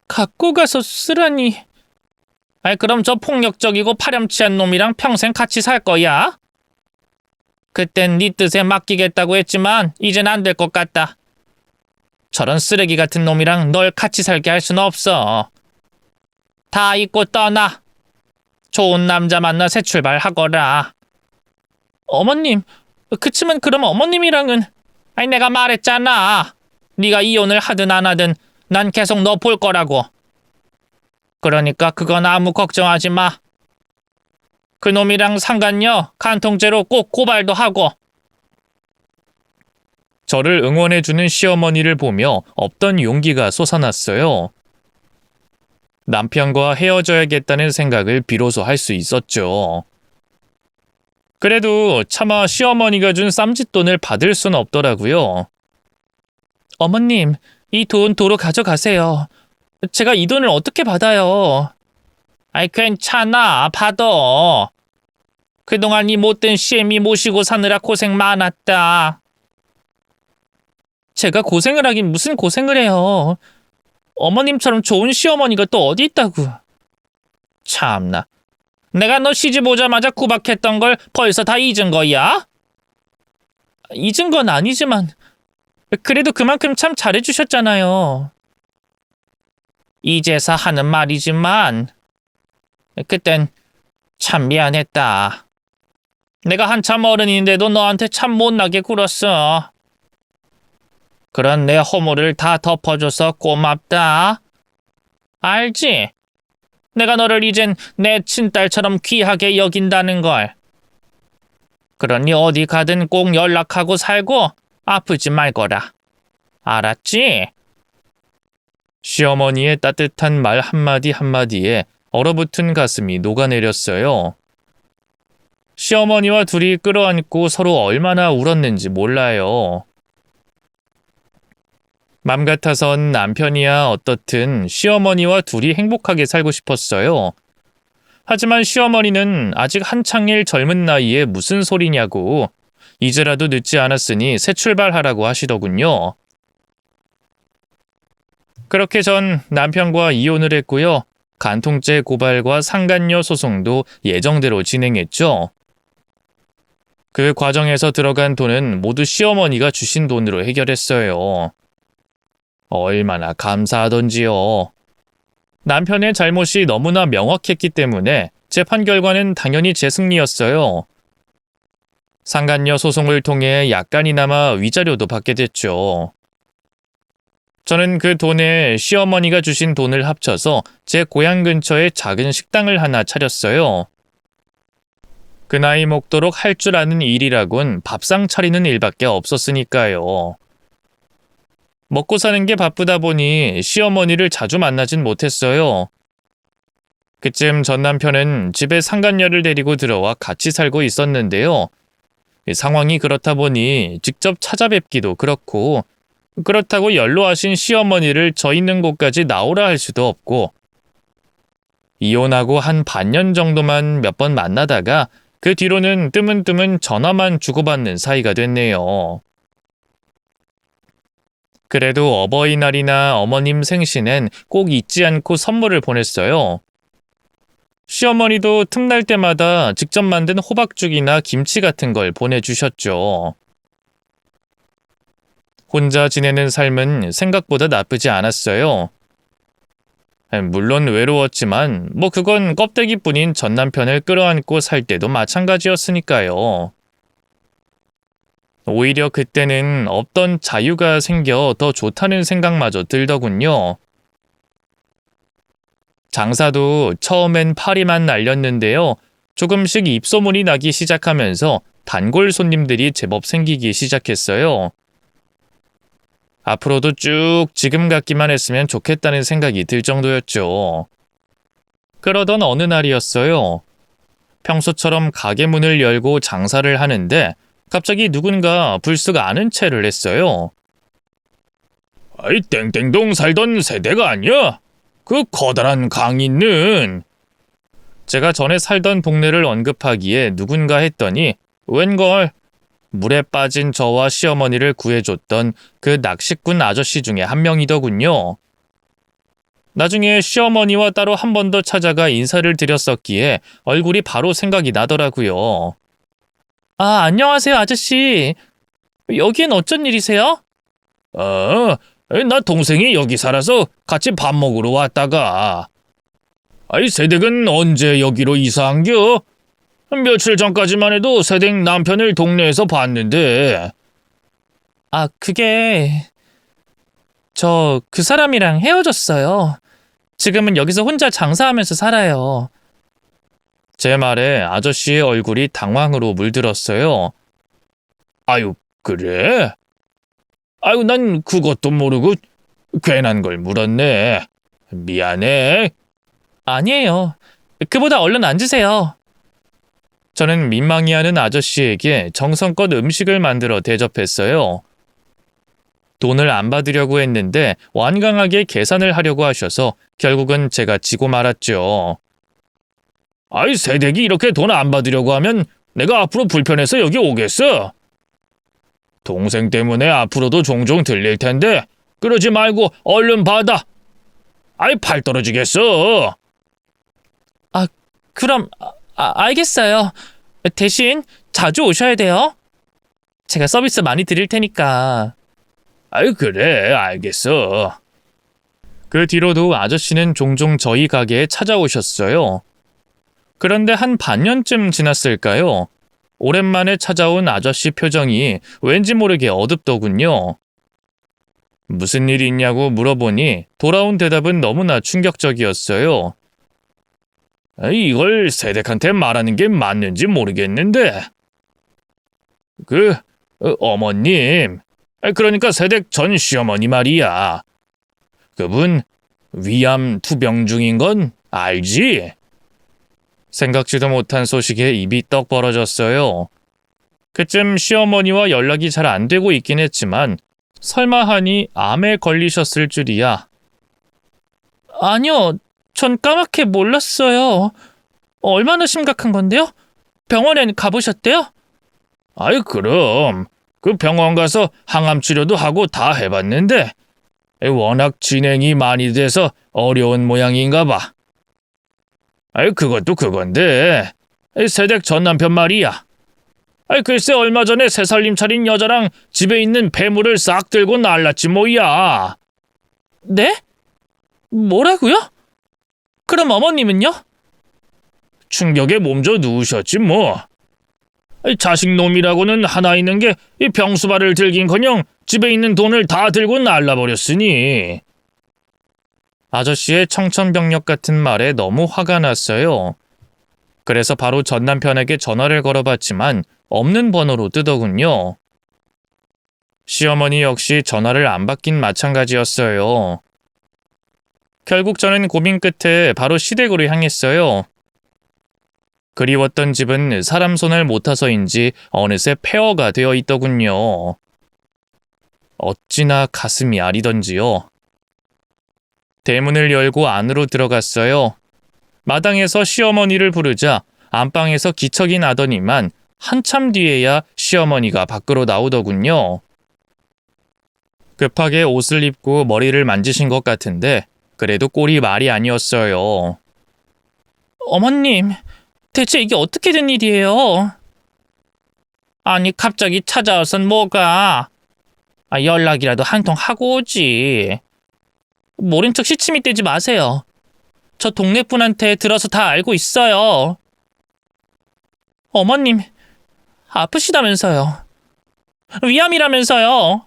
갖고 가서 쓰라니. 아이, 그럼 저 폭력적이고 파렴치한 놈이랑 평생 같이 살 거야? 그땐 네 뜻에 맡기겠다고 했지만 이젠 안 될 것 같다. 저런 쓰레기 같은 놈이랑 널 같이 살게 할 수는 없어. 다 잊고 떠나. 좋은 남자 만나 새 출발하거라. 어머님, 그치만 그럼 어머님이랑은... 아니, 내가 말했잖아. 네가 이혼을 하든 안 하든 난 계속 너 볼 거라고. 그러니까 그건 아무 걱정하지 마. 그놈이랑 상간녀 간통죄로 꼭 고발도 하고. 저를 응원해주는 시어머니를 보며 없던 용기가 솟아났어요. 남편과 헤어져야겠다는 생각을 비로소 할 수 있었죠. 그래도 차마 시어머니가 준 쌈짓돈을 받을 순 없더라고요. 어머님, 이 돈 도로 가져가세요. 제가 이 돈을 어떻게 받아요? 아이, 괜찮아. 받아. 그동안 이 못된 시애미 모시고 사느라 고생 많았다. 제가 고생을 하긴 무슨 고생을 해요. 어머님처럼 좋은 시어머니가 또 어디 있다고. 참나. 내가 너 시집 오자마자 구박했던 걸 벌써 다 잊은 거야? 잊은 건 아니지만 그래도 그만큼 참 잘해주셨잖아요. 이제서 하는 말이지만 그땐 참 미안했다. 내가 한참 어른인데도 너한테 참 못나게 굴었어. 그런 내 허물을 다 덮어줘서 고맙다. 알지? 내가 너를 이젠 내 친딸처럼 귀하게 여긴다는 걸. 그러니 어디 가든 꼭 연락하고 살고 아프지 말거라. 알았지? 시어머니의 따뜻한 말 한마디 한마디에 얼어붙은 가슴이 녹아내렸어요. 시어머니와 둘이 끌어안고 서로 얼마나 울었는지 몰라요. 맘 같아선 남편이야 어떻든 시어머니와 둘이 행복하게 살고 싶었어요. 하지만 시어머니는 아직 한창일 젊은 나이에 무슨 소리냐고 이제라도 늦지 않았으니 새 출발하라고 하시더군요. 그렇게 전 남편과 이혼을 했고요. 간통죄 고발과 상간녀 소송도 예정대로 진행했죠. 그 과정에서 들어간 돈은 모두 시어머니가 주신 돈으로 해결했어요. 얼마나 감사하던지요. 남편의 잘못이 너무나 명확했기 때문에 재판 결과는 당연히 제 승리였어요. 상간녀 소송을 통해 약간이나마 위자료도 받게 됐죠. 저는 그 돈에 시어머니가 주신 돈을 합쳐서 제 고향 근처에 작은 식당을 하나 차렸어요. 그 나이 먹도록 할 줄 아는 일이라곤 밥상 차리는 일밖에 없었으니까요. 먹고 사는 게 바쁘다 보니 시어머니를 자주 만나진 못했어요. 그쯤 전 남편은 집에 상간녀를 데리고 들어와 같이 살고 있었는데요. 상황이 그렇다 보니 직접 찾아뵙기도 그렇고 그렇다고 연로하신 시어머니를 저 있는 곳까지 나오라 할 수도 없고 이혼하고 한 반년 정도만 몇 번 만나다가 그 뒤로는 뜨문뜨문 전화만 주고받는 사이가 됐네요. 그래도 어버이날이나 어머님 생신엔 꼭 잊지 않고 선물을 보냈어요. 시어머니도 틈날 때마다 직접 만든 호박죽이나 김치 같은 걸 보내주셨죠. 혼자 지내는 삶은 생각보다 나쁘지 않았어요. 물론 외로웠지만 그건 껍데기뿐인 전 남편을 끌어안고 살 때도 마찬가지였으니까요. 오히려 그때는 없던 자유가 생겨 더 좋다는 생각마저 들더군요. 장사도 처음엔 파리만 날렸는데요. 조금씩 입소문이 나기 시작하면서 단골 손님들이 제법 생기기 시작했어요. 앞으로도 쭉 지금 같기만 했으면 좋겠다는 생각이 들 정도였죠. 그러던 어느 날이었어요. 평소처럼 가게 문을 열고 장사를 하는데 갑자기 누군가 불쑥 아는 체를 했어요. 아이, 땡땡동 살던 세대가 아니야? 그 커다란 강인는. 제가 전에 살던 동네를 언급하기에 누군가 했더니 웬걸 물에 빠진 저와 시어머니를 구해줬던 그 낚시꾼 아저씨 중에 한 명이더군요. 나중에 시어머니와 따로 한 번 더 찾아가 인사를 드렸었기에 얼굴이 바로 생각이 나더라고요. 아, 안녕하세요, 아저씨. 여긴 어쩐 일이세요? 나 동생이 여기 살아서 같이 밥 먹으러 왔다가. 아이, 새댁은 언제 여기로 이사한겨? 며칠 전까지만 해도 새댁 남편을 동네에서 봤는데. 아, 그게... 그 사람이랑 헤어졌어요. 지금은 여기서 혼자 장사하면서 살아요. 제 말에 아저씨의 얼굴이 당황으로 물들었어요. 아유, 그래? 아유, 난 그것도 모르고 괜한 걸 물었네. 미안해. 아니에요. 그보다 얼른 앉으세요. 저는 민망해하는 아저씨에게 정성껏 음식을 만들어 대접했어요. 돈을 안 받으려고 했는데 완강하게 계산을 하려고 하셔서 결국은 제가 지고 말았죠. 아이, 새댁이 이렇게 돈 안 받으려고 하면 내가 앞으로 불편해서 여기 오겠어? 동생 때문에 앞으로도 종종 들릴 텐데 그러지 말고 얼른 받아. 아이, 팔 떨어지겠어. 아, 그럼 알겠어요. 대신 자주 오셔야 돼요. 제가 서비스 많이 드릴 테니까. 아이, 그래, 알겠어. 그 뒤로도 아저씨는 종종 저희 가게에 찾아오셨어요. 그런데 한 반년쯤 지났을까요? 오랜만에 찾아온 아저씨 표정이 왠지 모르게 어둡더군요. 무슨 일이 있냐고 물어보니 돌아온 대답은 너무나 충격적이었어요. 이걸 새댁한테 말하는 게 맞는지 모르겠는데. 어머님, 그러니까 새댁 전 시어머니 말이야. 그분 위암 투병 중인 건 알지? 생각지도 못한 소식에 입이 떡 벌어졌어요. 그쯤 시어머니와 연락이 잘 안 되고 있긴 했지만 설마 하니 암에 걸리셨을 줄이야. 아니요, 전 까맣게 몰랐어요. 얼마나 심각한 건데요? 병원엔 가보셨대요? 아이, 그럼 그 병원 가서 항암 치료도 하고 다 해봤는데 워낙 진행이 많이 돼서 어려운 모양인가 봐. 아이, 그것도 그건데 새댁 전 남편 말이야. 아이, 글쎄 얼마 전에 새살림 차린 여자랑 집에 있는 배물을 싹 들고 날랐지 뭐야. 네? 뭐라고요? 그럼 어머님은요? 충격에 몸져 누우셨지 뭐. 자식놈이라고는 하나 있는 게 이 병수발을 들긴커녕 집에 있는 돈을 다 들고 날라버렸으니. 아저씨의 청천벽력 같은 말에 너무 화가 났어요. 그래서 바로 전 남편에게 전화를 걸어봤지만 없는 번호로 뜨더군요. 시어머니 역시 전화를 안 받긴 마찬가지였어요. 결국 저는 고민 끝에 바로 시댁으로 향했어요. 그리웠던 집은 사람 손을 못 타서인지 어느새 폐허가 되어 있더군요. 어찌나 가슴이 아리던지요. 대문을 열고 안으로 들어갔어요. 마당에서 시어머니를 부르자 안방에서 기척이 나더니만 한참 뒤에야 시어머니가 밖으로 나오더군요. 급하게 옷을 입고 머리를 만지신 것 같은데 그래도 꼴이 말이 아니었어요. 어머님, 대체 이게 어떻게 된 일이에요? 아니, 갑자기 찾아와선 뭐가? 연락이라도 한 통 하고 오지. 모른 척 시치미 떼지 마세요. 저 동네 분한테 들어서 다 알고 있어요. 어머님, 아프시다면서요. 위암이라면서요.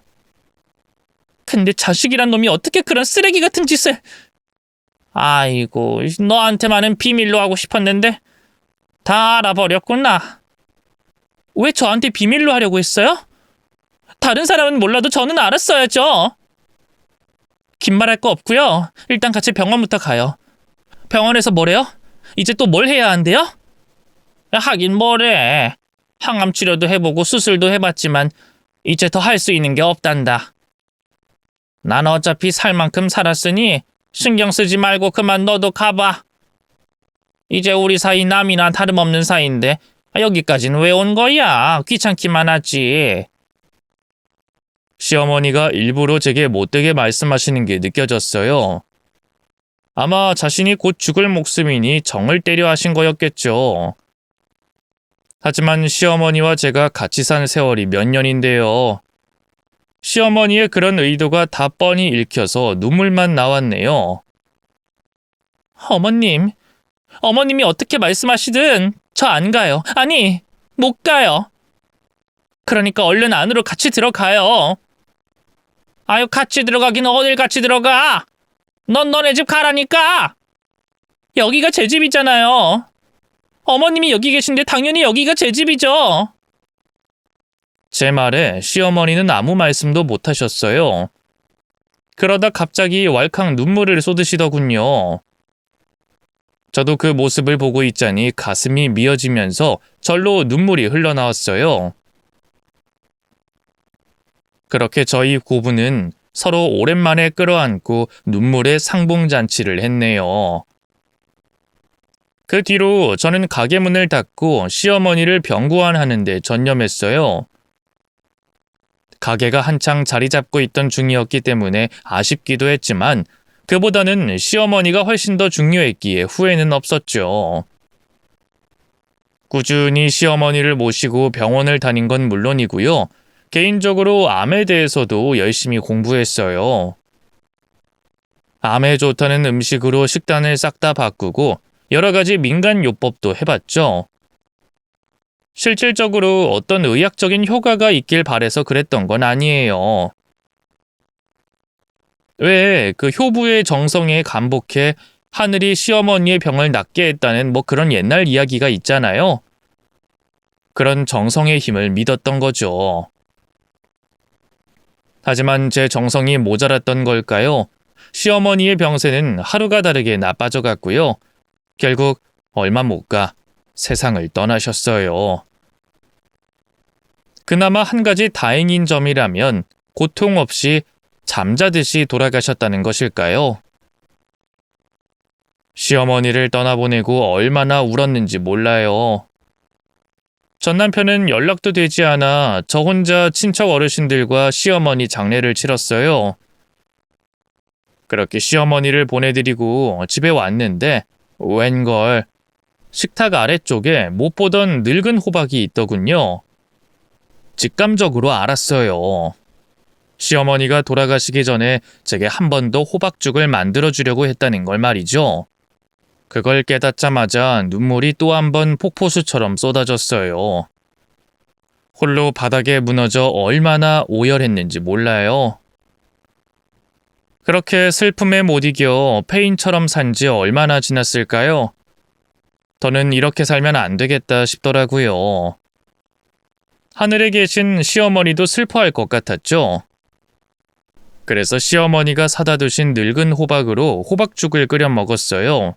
근데 자식이란 놈이 어떻게 그런 쓰레기 같은 짓을... 아이고, 너한테만은 비밀로 하고 싶었는데 다 알아버렸구나. 왜 저한테 비밀로 하려고 했어요? 다른 사람은 몰라도 저는 알았어야죠. 긴 말할 거 없고요. 일단 같이 병원부터 가요. 병원에서 뭐래요? 이제 또 뭘 해야 한대요? 하긴 뭐래. 항암 치료도 해보고 수술도 해봤지만 이제 더 할 수 있는 게 없단다. 난 어차피 살 만큼 살았으니 신경 쓰지 말고 그만 너도 가봐. 이제 우리 사이 남이나 다름없는 사이인데 여기까진 왜 온 거야? 귀찮기만 하지. 시어머니가 일부러 제게 못되게 말씀하시는 게 느껴졌어요. 아마 자신이 곧 죽을 목숨이니 정을 때려 하신 거였겠죠. 하지만 시어머니와 제가 같이 산 세월이 몇 년인데요. 시어머니의 그런 의도가 다 뻔히 읽혀서 눈물만 나왔네요. 어머님이 어떻게 말씀하시든 저 안 가요. 아니, 못 가요. 그러니까 얼른 안으로 같이 들어가요. 아유, 같이 들어가긴 어딜 같이 들어가. 넌 너네 집 가라니까. 여기가 제 집이잖아요. 어머님이 여기 계신데 당연히 여기가 제 집이죠. 제 말에 시어머니는 아무 말씀도 못 하셨어요. 그러다 갑자기 왈칵 눈물을 쏟으시더군요. 저도 그 모습을 보고 있자니 가슴이 미어지면서 절로 눈물이 흘러나왔어요. 그렇게 저희 고부는 서로 오랜만에 끌어안고 눈물의 상봉잔치를 했네요. 그 뒤로 저는 가게 문을 닫고 시어머니를 병구안하는 데 전념했어요. 가게가 한창 자리 잡고 있던 중이었기 때문에 아쉽기도 했지만 그보다는 시어머니가 훨씬 더 중요했기에 후회는 없었죠. 꾸준히 시어머니를 모시고 병원을 다닌 건 물론이고요. 개인적으로 암에 대해서도 열심히 공부했어요. 암에 좋다는 음식으로 식단을 싹 다 바꾸고 여러 가지 민간 요법도 해봤죠. 실질적으로 어떤 의학적인 효과가 있길 바래서 그랬던 건 아니에요. 왜 그 효부의 정성에 감복해 하늘이 시어머니의 병을 낫게 했다는 뭐 그런 옛날 이야기가 있잖아요. 그런 정성의 힘을 믿었던 거죠. 하지만 제 정성이 모자랐던 걸까요? 시어머니의 병세는 하루가 다르게 나빠져 갔고요. 결국 얼마 못 가 세상을 떠나셨어요. 그나마 한 가지 다행인 점이라면 고통 없이 잠자듯이 돌아가셨다는 것일까요? 시어머니를 떠나보내고 얼마나 울었는지 몰라요. 전 남편은 연락도 되지 않아 저 혼자 친척 어르신들과 시어머니 장례를 치렀어요. 그렇게 시어머니를 보내드리고 집에 왔는데 웬걸 식탁 아래쪽에 못 보던 늙은 호박이 있더군요. 직감적으로 알았어요. 시어머니가 돌아가시기 전에 제게 한 번 더 호박죽을 만들어주려고 했다는 걸 말이죠. 그걸 깨닫자마자 눈물이 또 한 번 폭포수처럼 쏟아졌어요. 홀로 바닥에 무너져 얼마나 오열했는지 몰라요. 그렇게 슬픔에 못 이겨 폐인처럼 산 지 얼마나 지났을까요? 더는 이렇게 살면 안 되겠다 싶더라고요. 하늘에 계신 시어머니도 슬퍼할 것 같았죠. 그래서 시어머니가 사다 두신 늙은 호박으로 호박죽을 끓여 먹었어요.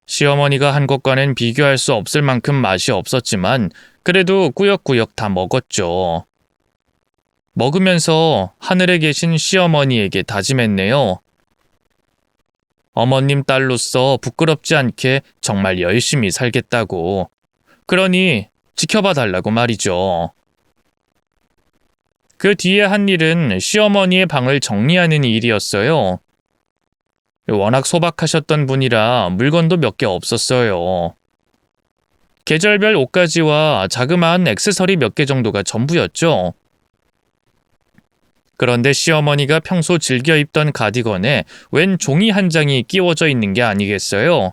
시어머니가 한 것과는 비교할 수 없을 만큼 맛이 없었지만 그래도 꾸역꾸역 다 먹었죠. 먹으면서 하늘에 계신 시어머니에게 다짐했네요. 어머님 딸로서 부끄럽지 않게 정말 열심히 살겠다고. 그러니 지켜봐 달라고 말이죠. 그 뒤에 한 일은 시어머니의 방을 정리하는 일이었어요. 워낙 소박하셨던 분이라 물건도 몇 개 없었어요. 계절별 옷가지와 자그마한 액세서리 몇 개 정도가 전부였죠. 그런데 시어머니가 평소 즐겨 입던 가디건에 웬 종이 한 장이 끼워져 있는 게 아니겠어요?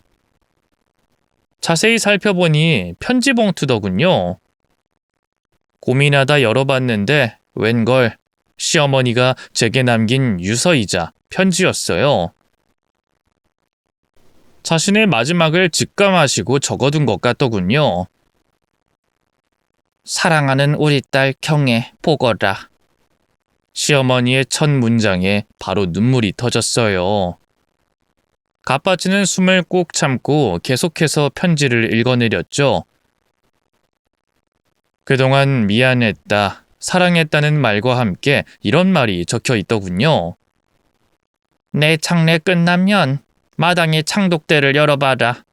자세히 살펴보니 편지 봉투더군요. 고민하다 열어봤는데 웬걸 시어머니가 제게 남긴 유서이자 편지였어요. 자신의 마지막을 직감하시고 적어둔 것 같더군요. 사랑하는 우리 딸 경애 보거라. 시어머니의 첫 문장에 바로 눈물이 터졌어요. 가빠지는 숨을 꾹 참고 계속해서 편지를 읽어내렸죠. 그동안 미안했다, 사랑했다는 말과 함께 이런 말이 적혀 있더군요. 내 장례 끝나면 마당에 창독대를 열어봐라.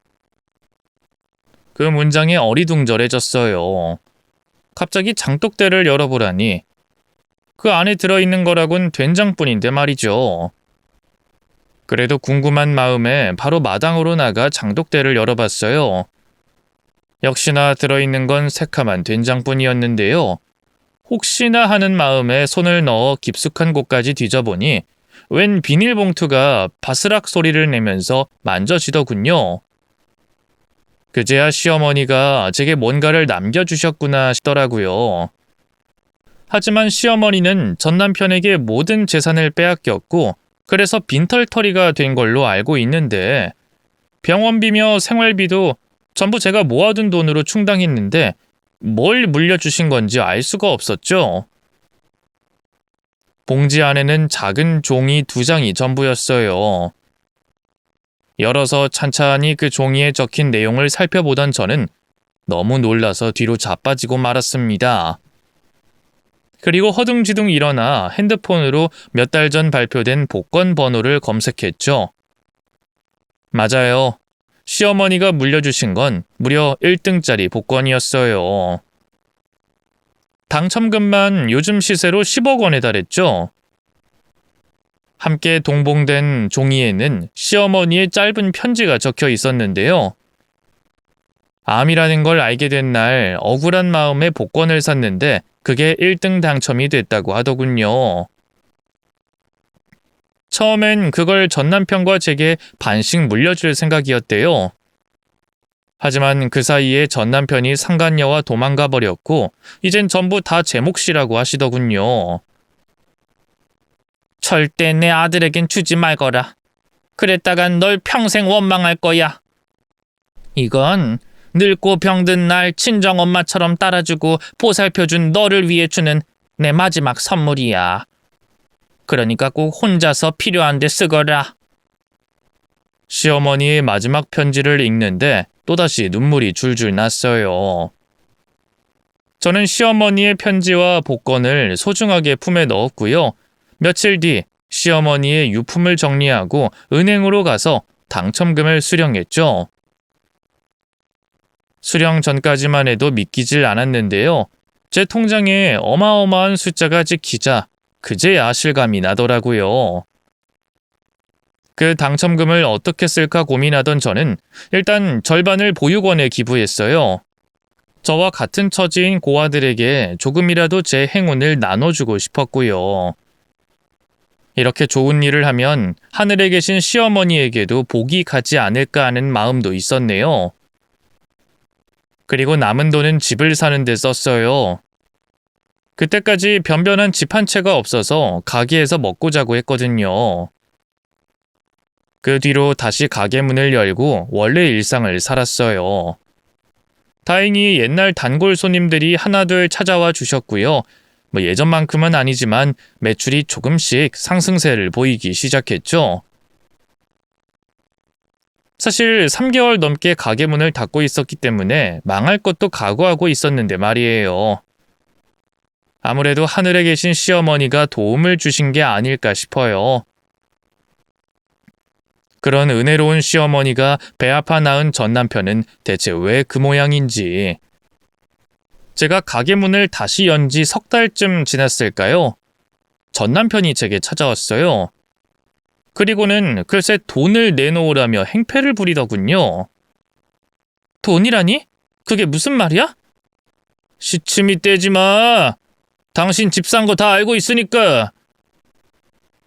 그 문장에 어리둥절해졌어요. 갑자기 장독대를 열어보라니 그 안에 들어있는 거라곤 된장뿐인데 말이죠. 그래도 궁금한 마음에 바로 마당으로 나가 장독대를 열어봤어요. 역시나 들어있는 건 새카만 된장뿐이었는데요. 혹시나 하는 마음에 손을 넣어 깊숙한 곳까지 뒤져보니 웬 비닐봉투가 바스락 소리를 내면서 만져지더군요. 그제야 시어머니가 제게 뭔가를 남겨주셨구나 싶더라고요. 하지만 시어머니는 전 남편에게 모든 재산을 빼앗겼고 그래서 빈털터리가 된 걸로 알고 있는데 병원비며 생활비도 전부 제가 모아둔 돈으로 충당했는데 뭘 물려주신 건지 알 수가 없었죠. 봉지 안에는 작은 종이 2장이 전부였어요. 열어서 찬찬히 그 종이에 적힌 내용을 살펴보던 저는 너무 놀라서 뒤로 자빠지고 말았습니다. 그리고 허둥지둥 일어나 핸드폰으로 몇 달 전 발표된 복권 번호를 검색했죠. 맞아요. 시어머니가 물려주신 건 무려 1등짜리 복권이었어요. 당첨금만 요즘 시세로 10억 원에 달했죠. 함께 동봉된 종이에는 시어머니의 짧은 편지가 적혀 있었는데요. 암이라는 걸 알게 된 날 억울한 마음에 복권을 샀는데 그게 1등 당첨이 됐다고 하더군요. 처음엔 그걸 전 남편과 제게 반씩 물려줄 생각이었대요. 하지만 그 사이에 전 남편이 상간녀와 도망가 버렸고 이젠 전부 다 제 몫이라고 하시더군요. 절대 내 아들에겐 주지 말거라. 그랬다간 널 평생 원망할 거야. 이건 늙고 병든 날 친정엄마처럼 따라주고 보살펴준 너를 위해 주는 내 마지막 선물이야. 그러니까 꼭 혼자서 필요한 데 쓰거라. 시어머니의 마지막 편지를 읽는데 또다시 눈물이 줄줄 났어요. 저는 시어머니의 편지와 복권을 소중하게 품에 넣었고요. 며칠 뒤 시어머니의 유품을 정리하고 은행으로 가서 당첨금을 수령했죠. 수령 전까지만 해도 믿기질 않았는데요. 제 통장에 어마어마한 숫자가 찍히자 그제야 실감이 나더라고요. 그 당첨금을 어떻게 쓸까 고민하던 저는 일단 절반을 보육원에 기부했어요. 저와 같은 처지인 고아들에게 조금이라도 제 행운을 나눠주고 싶었고요. 이렇게 좋은 일을 하면 하늘에 계신 시어머니에게도 복이 가지 않을까 하는 마음도 있었네요. 그리고 남은 돈은 집을 사는 데 썼어요. 그때까지 변변한 집 한 채가 없어서 가게에서 먹고 자고 했거든요. 그 뒤로 다시 가게 문을 열고 원래 일상을 살았어요. 다행히 옛날 단골 손님들이 하나둘 찾아와 주셨고요. 예전만큼은 아니지만 매출이 조금씩 상승세를 보이기 시작했죠. 사실 3개월 넘게 가게 문을 닫고 있었기 때문에 망할 것도 각오하고 있었는데 말이에요. 아무래도 하늘에 계신 시어머니가 도움을 주신 게 아닐까 싶어요. 그런 은혜로운 시어머니가 배 아파 낳은 전 남편은 대체 왜 그 모양인지. 제가 가게 문을 다시 연 지 3달쯤 지났을까요? 전 남편이 제게 찾아왔어요. 그리고는 글쎄 돈을 내놓으라며 행패를 부리더군요. 돈이라니? 그게 무슨 말이야? 시침이 떼지 마. 당신 집 산 거 다 알고 있으니까.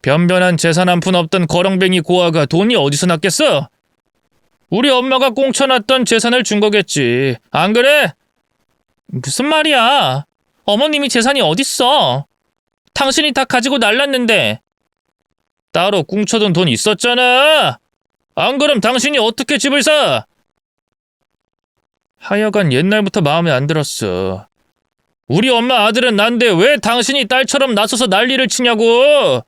변변한 재산 한 푼 없던 거렁뱅이 고아가 돈이 어디서 났겠어? 우리 엄마가 꽁쳐놨던 재산을 준 거겠지. 안 그래? 무슨 말이야? 어머님이 재산이 어딨어? 당신이 다 가지고 날랐는데. 따로 꽁쳐둔 돈 있었잖아. 안 그럼 당신이 어떻게 집을 사? 하여간 옛날부터 마음에 안 들었어. 우리 엄마 아들은 난데 왜 당신이 딸처럼 나서서 난리를 치냐고.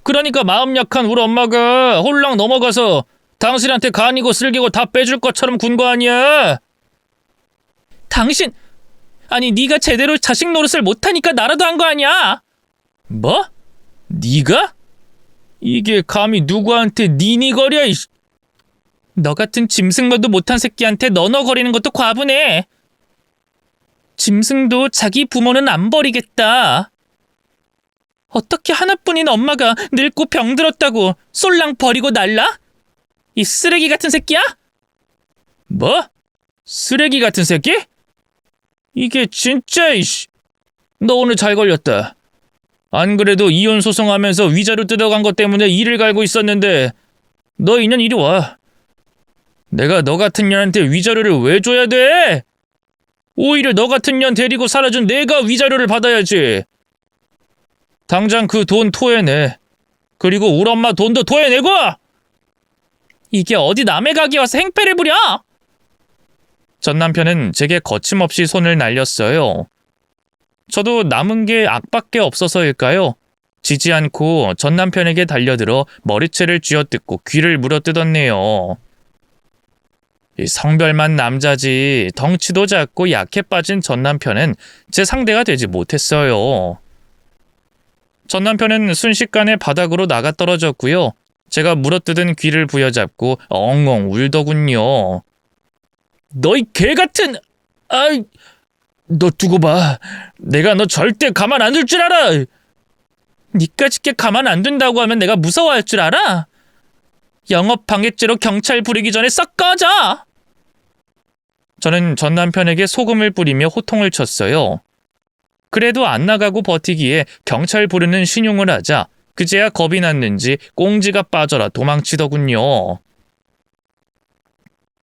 그러니까 마음 약한 우리 엄마가 홀랑 넘어가서 당신한테 간이고 쓸기고 다 빼줄 것처럼 군 거 아니야? 당신, 아니 네가 제대로 자식 노릇을 못하니까 나라도 한 거 아니야? 뭐? 네가? 이게 감히 누구한테 니니거려? 너 같은 짐승만도 못한 새끼한테 너너거리는 것도 과분해. 짐승도 자기 부모는 안 버리겠다. 어떻게 하나뿐인 엄마가 늙고 병들었다고 쏠랑 버리고 날라? 이 쓰레기 같은 새끼야? 뭐? 쓰레기 같은 새끼? 이게 진짜 이씨. 너 오늘 잘 걸렸다. 안 그래도 이혼 소송하면서 위자료 뜯어간 것 때문에 이를 갈고 있었는데 너 이년 이리 와. 내가 너 같은 년한테 위자료를 왜 줘야 돼? 오히려 너 같은 년 데리고 살아준 내가 위자료를 받아야지. 당장 그 돈 토해내. 그리고 우리 엄마 돈도 토해내고! 이게 어디 남의 가게 와서 행패를 부려? 전 남편은 제게 거침없이 손을 날렸어요. 저도 남은 게 악밖에 없어서일까요? 지지 않고 전 남편에게 달려들어 머리채를 쥐어뜯고 귀를 물어뜯었네요. 이 성별만 남자지 덩치도 작고 약해 빠진 전 남편은 제 상대가 되지 못했어요. 전 남편은 순식간에 바닥으로 나가 떨어졌고요. 제가 물어뜯은 귀를 부여잡고 엉엉 울더군요. 너 이 개같은... 아이... 너 두고 봐. 내가 너 절대 가만 안 둘 줄 알아. 니까짓 게 가만 안 둔다고 하면 내가 무서워할 줄 알아? 영업방해죄로 경찰 부르기 전에 썩 꺼져! 저는 전 남편에게 소금을 뿌리며 호통을 쳤어요. 그래도 안 나가고 버티기에 경찰 부르는 신용을 하자 그제야 겁이 났는지 꽁지가 빠져라 도망치더군요.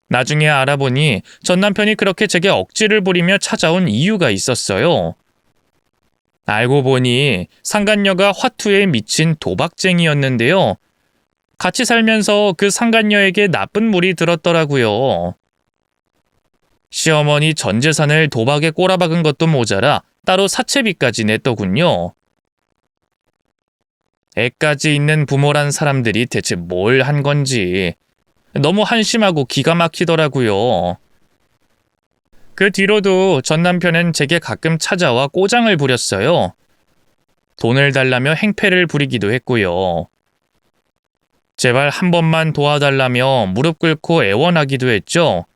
나중에 알아보니 전 남편이 그렇게 제게 억지를 부리며 찾아온 이유가 있었어요. 알고 보니 상간녀가 화투에 미친 도박쟁이였는데요. 같이 살면서 그 상간녀에게 나쁜 물이 들었더라고요. 시어머니 전 재산을 도박에 꼬라박은 것도 모자라 따로 사채비까지 냈더군요. 애까지 있는 부모란 사람들이 대체 뭘 한 건지 너무 한심하고 기가 막히더라고요. 그 뒤로도 전 남편은 제게 가끔 찾아와 꼬장을 부렸어요. 돈을 달라며 행패를 부리기도 했고요. 제발 한 번만 도와달라며 무릎 꿇고 애원하기도 했죠.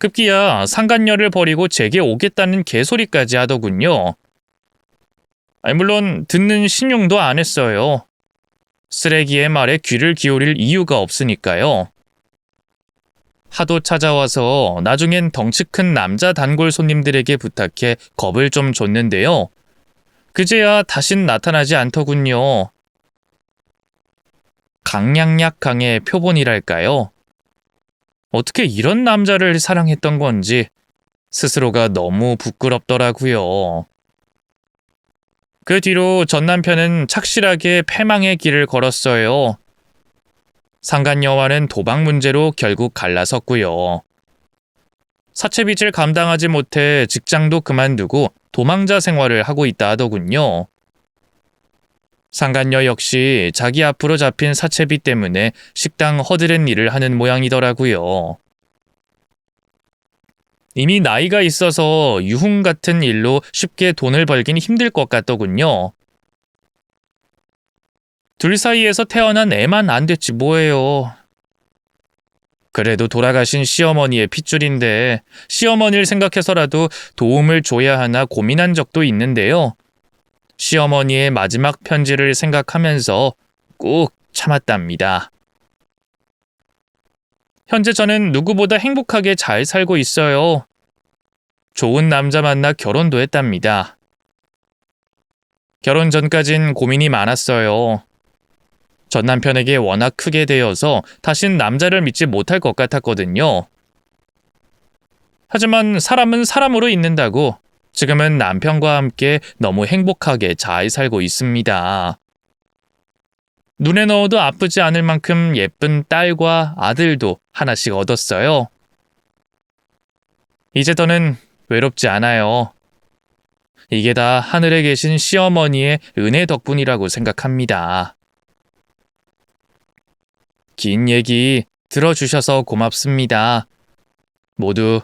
급기야 상간녀를 버리고 제게 오겠다는 개소리까지 하더군요. 물론 듣는 신용도 안 했어요. 쓰레기의 말에 귀를 기울일 이유가 없으니까요. 하도 찾아와서 나중엔 덩치 큰 남자 단골 손님들에게 부탁해 겁을 좀 줬는데요. 그제야 다신 나타나지 않더군요. 강약약강의 표본이랄까요. 어떻게 이런 남자를 사랑했던 건지 스스로가 너무 부끄럽더라고요. 그 뒤로 전 남편은 착실하게 패망의 길을 걸었어요. 상간녀와는 도박 문제로 결국 갈라섰고요. 사채빚을 감당하지 못해 직장도 그만두고 도망자 생활을 하고 있다 하더군요. 상간녀 역시 자기 앞으로 잡힌 사채빚 때문에 식당 허드렛 일을 하는 모양이더라고요. 이미 나이가 있어서 유흥 같은 일로 쉽게 돈을 벌긴 힘들 것 같더군요. 둘 사이에서 태어난 애만 안 됐지 뭐예요. 그래도 돌아가신 시어머니의 핏줄인데 시어머니를 생각해서라도 도움을 줘야 하나 고민한 적도 있는데요. 시어머니의 마지막 편지를 생각하면서 꾹 참았답니다. 현재 저는 누구보다 행복하게 잘 살고 있어요. 좋은 남자 만나 결혼도 했답니다. 결혼 전까진 고민이 많았어요. 전 남편에게 워낙 크게 대여서 다신 남자를 믿지 못할 것 같았거든요. 하지만 사람은 사람으로 있는다고 지금은 남편과 함께 너무 행복하게 잘 살고 있습니다. 눈에 넣어도 아프지 않을 만큼 예쁜 딸과 아들도 하나씩 얻었어요. 이제 더는 외롭지 않아요. 이게 다 하늘에 계신 시어머니의 은혜 덕분이라고 생각합니다. 긴 얘기 들어주셔서 고맙습니다. 모두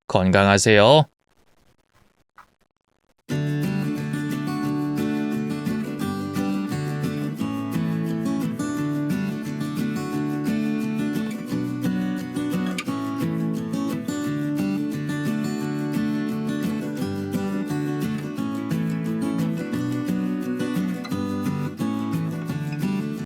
건강하세요.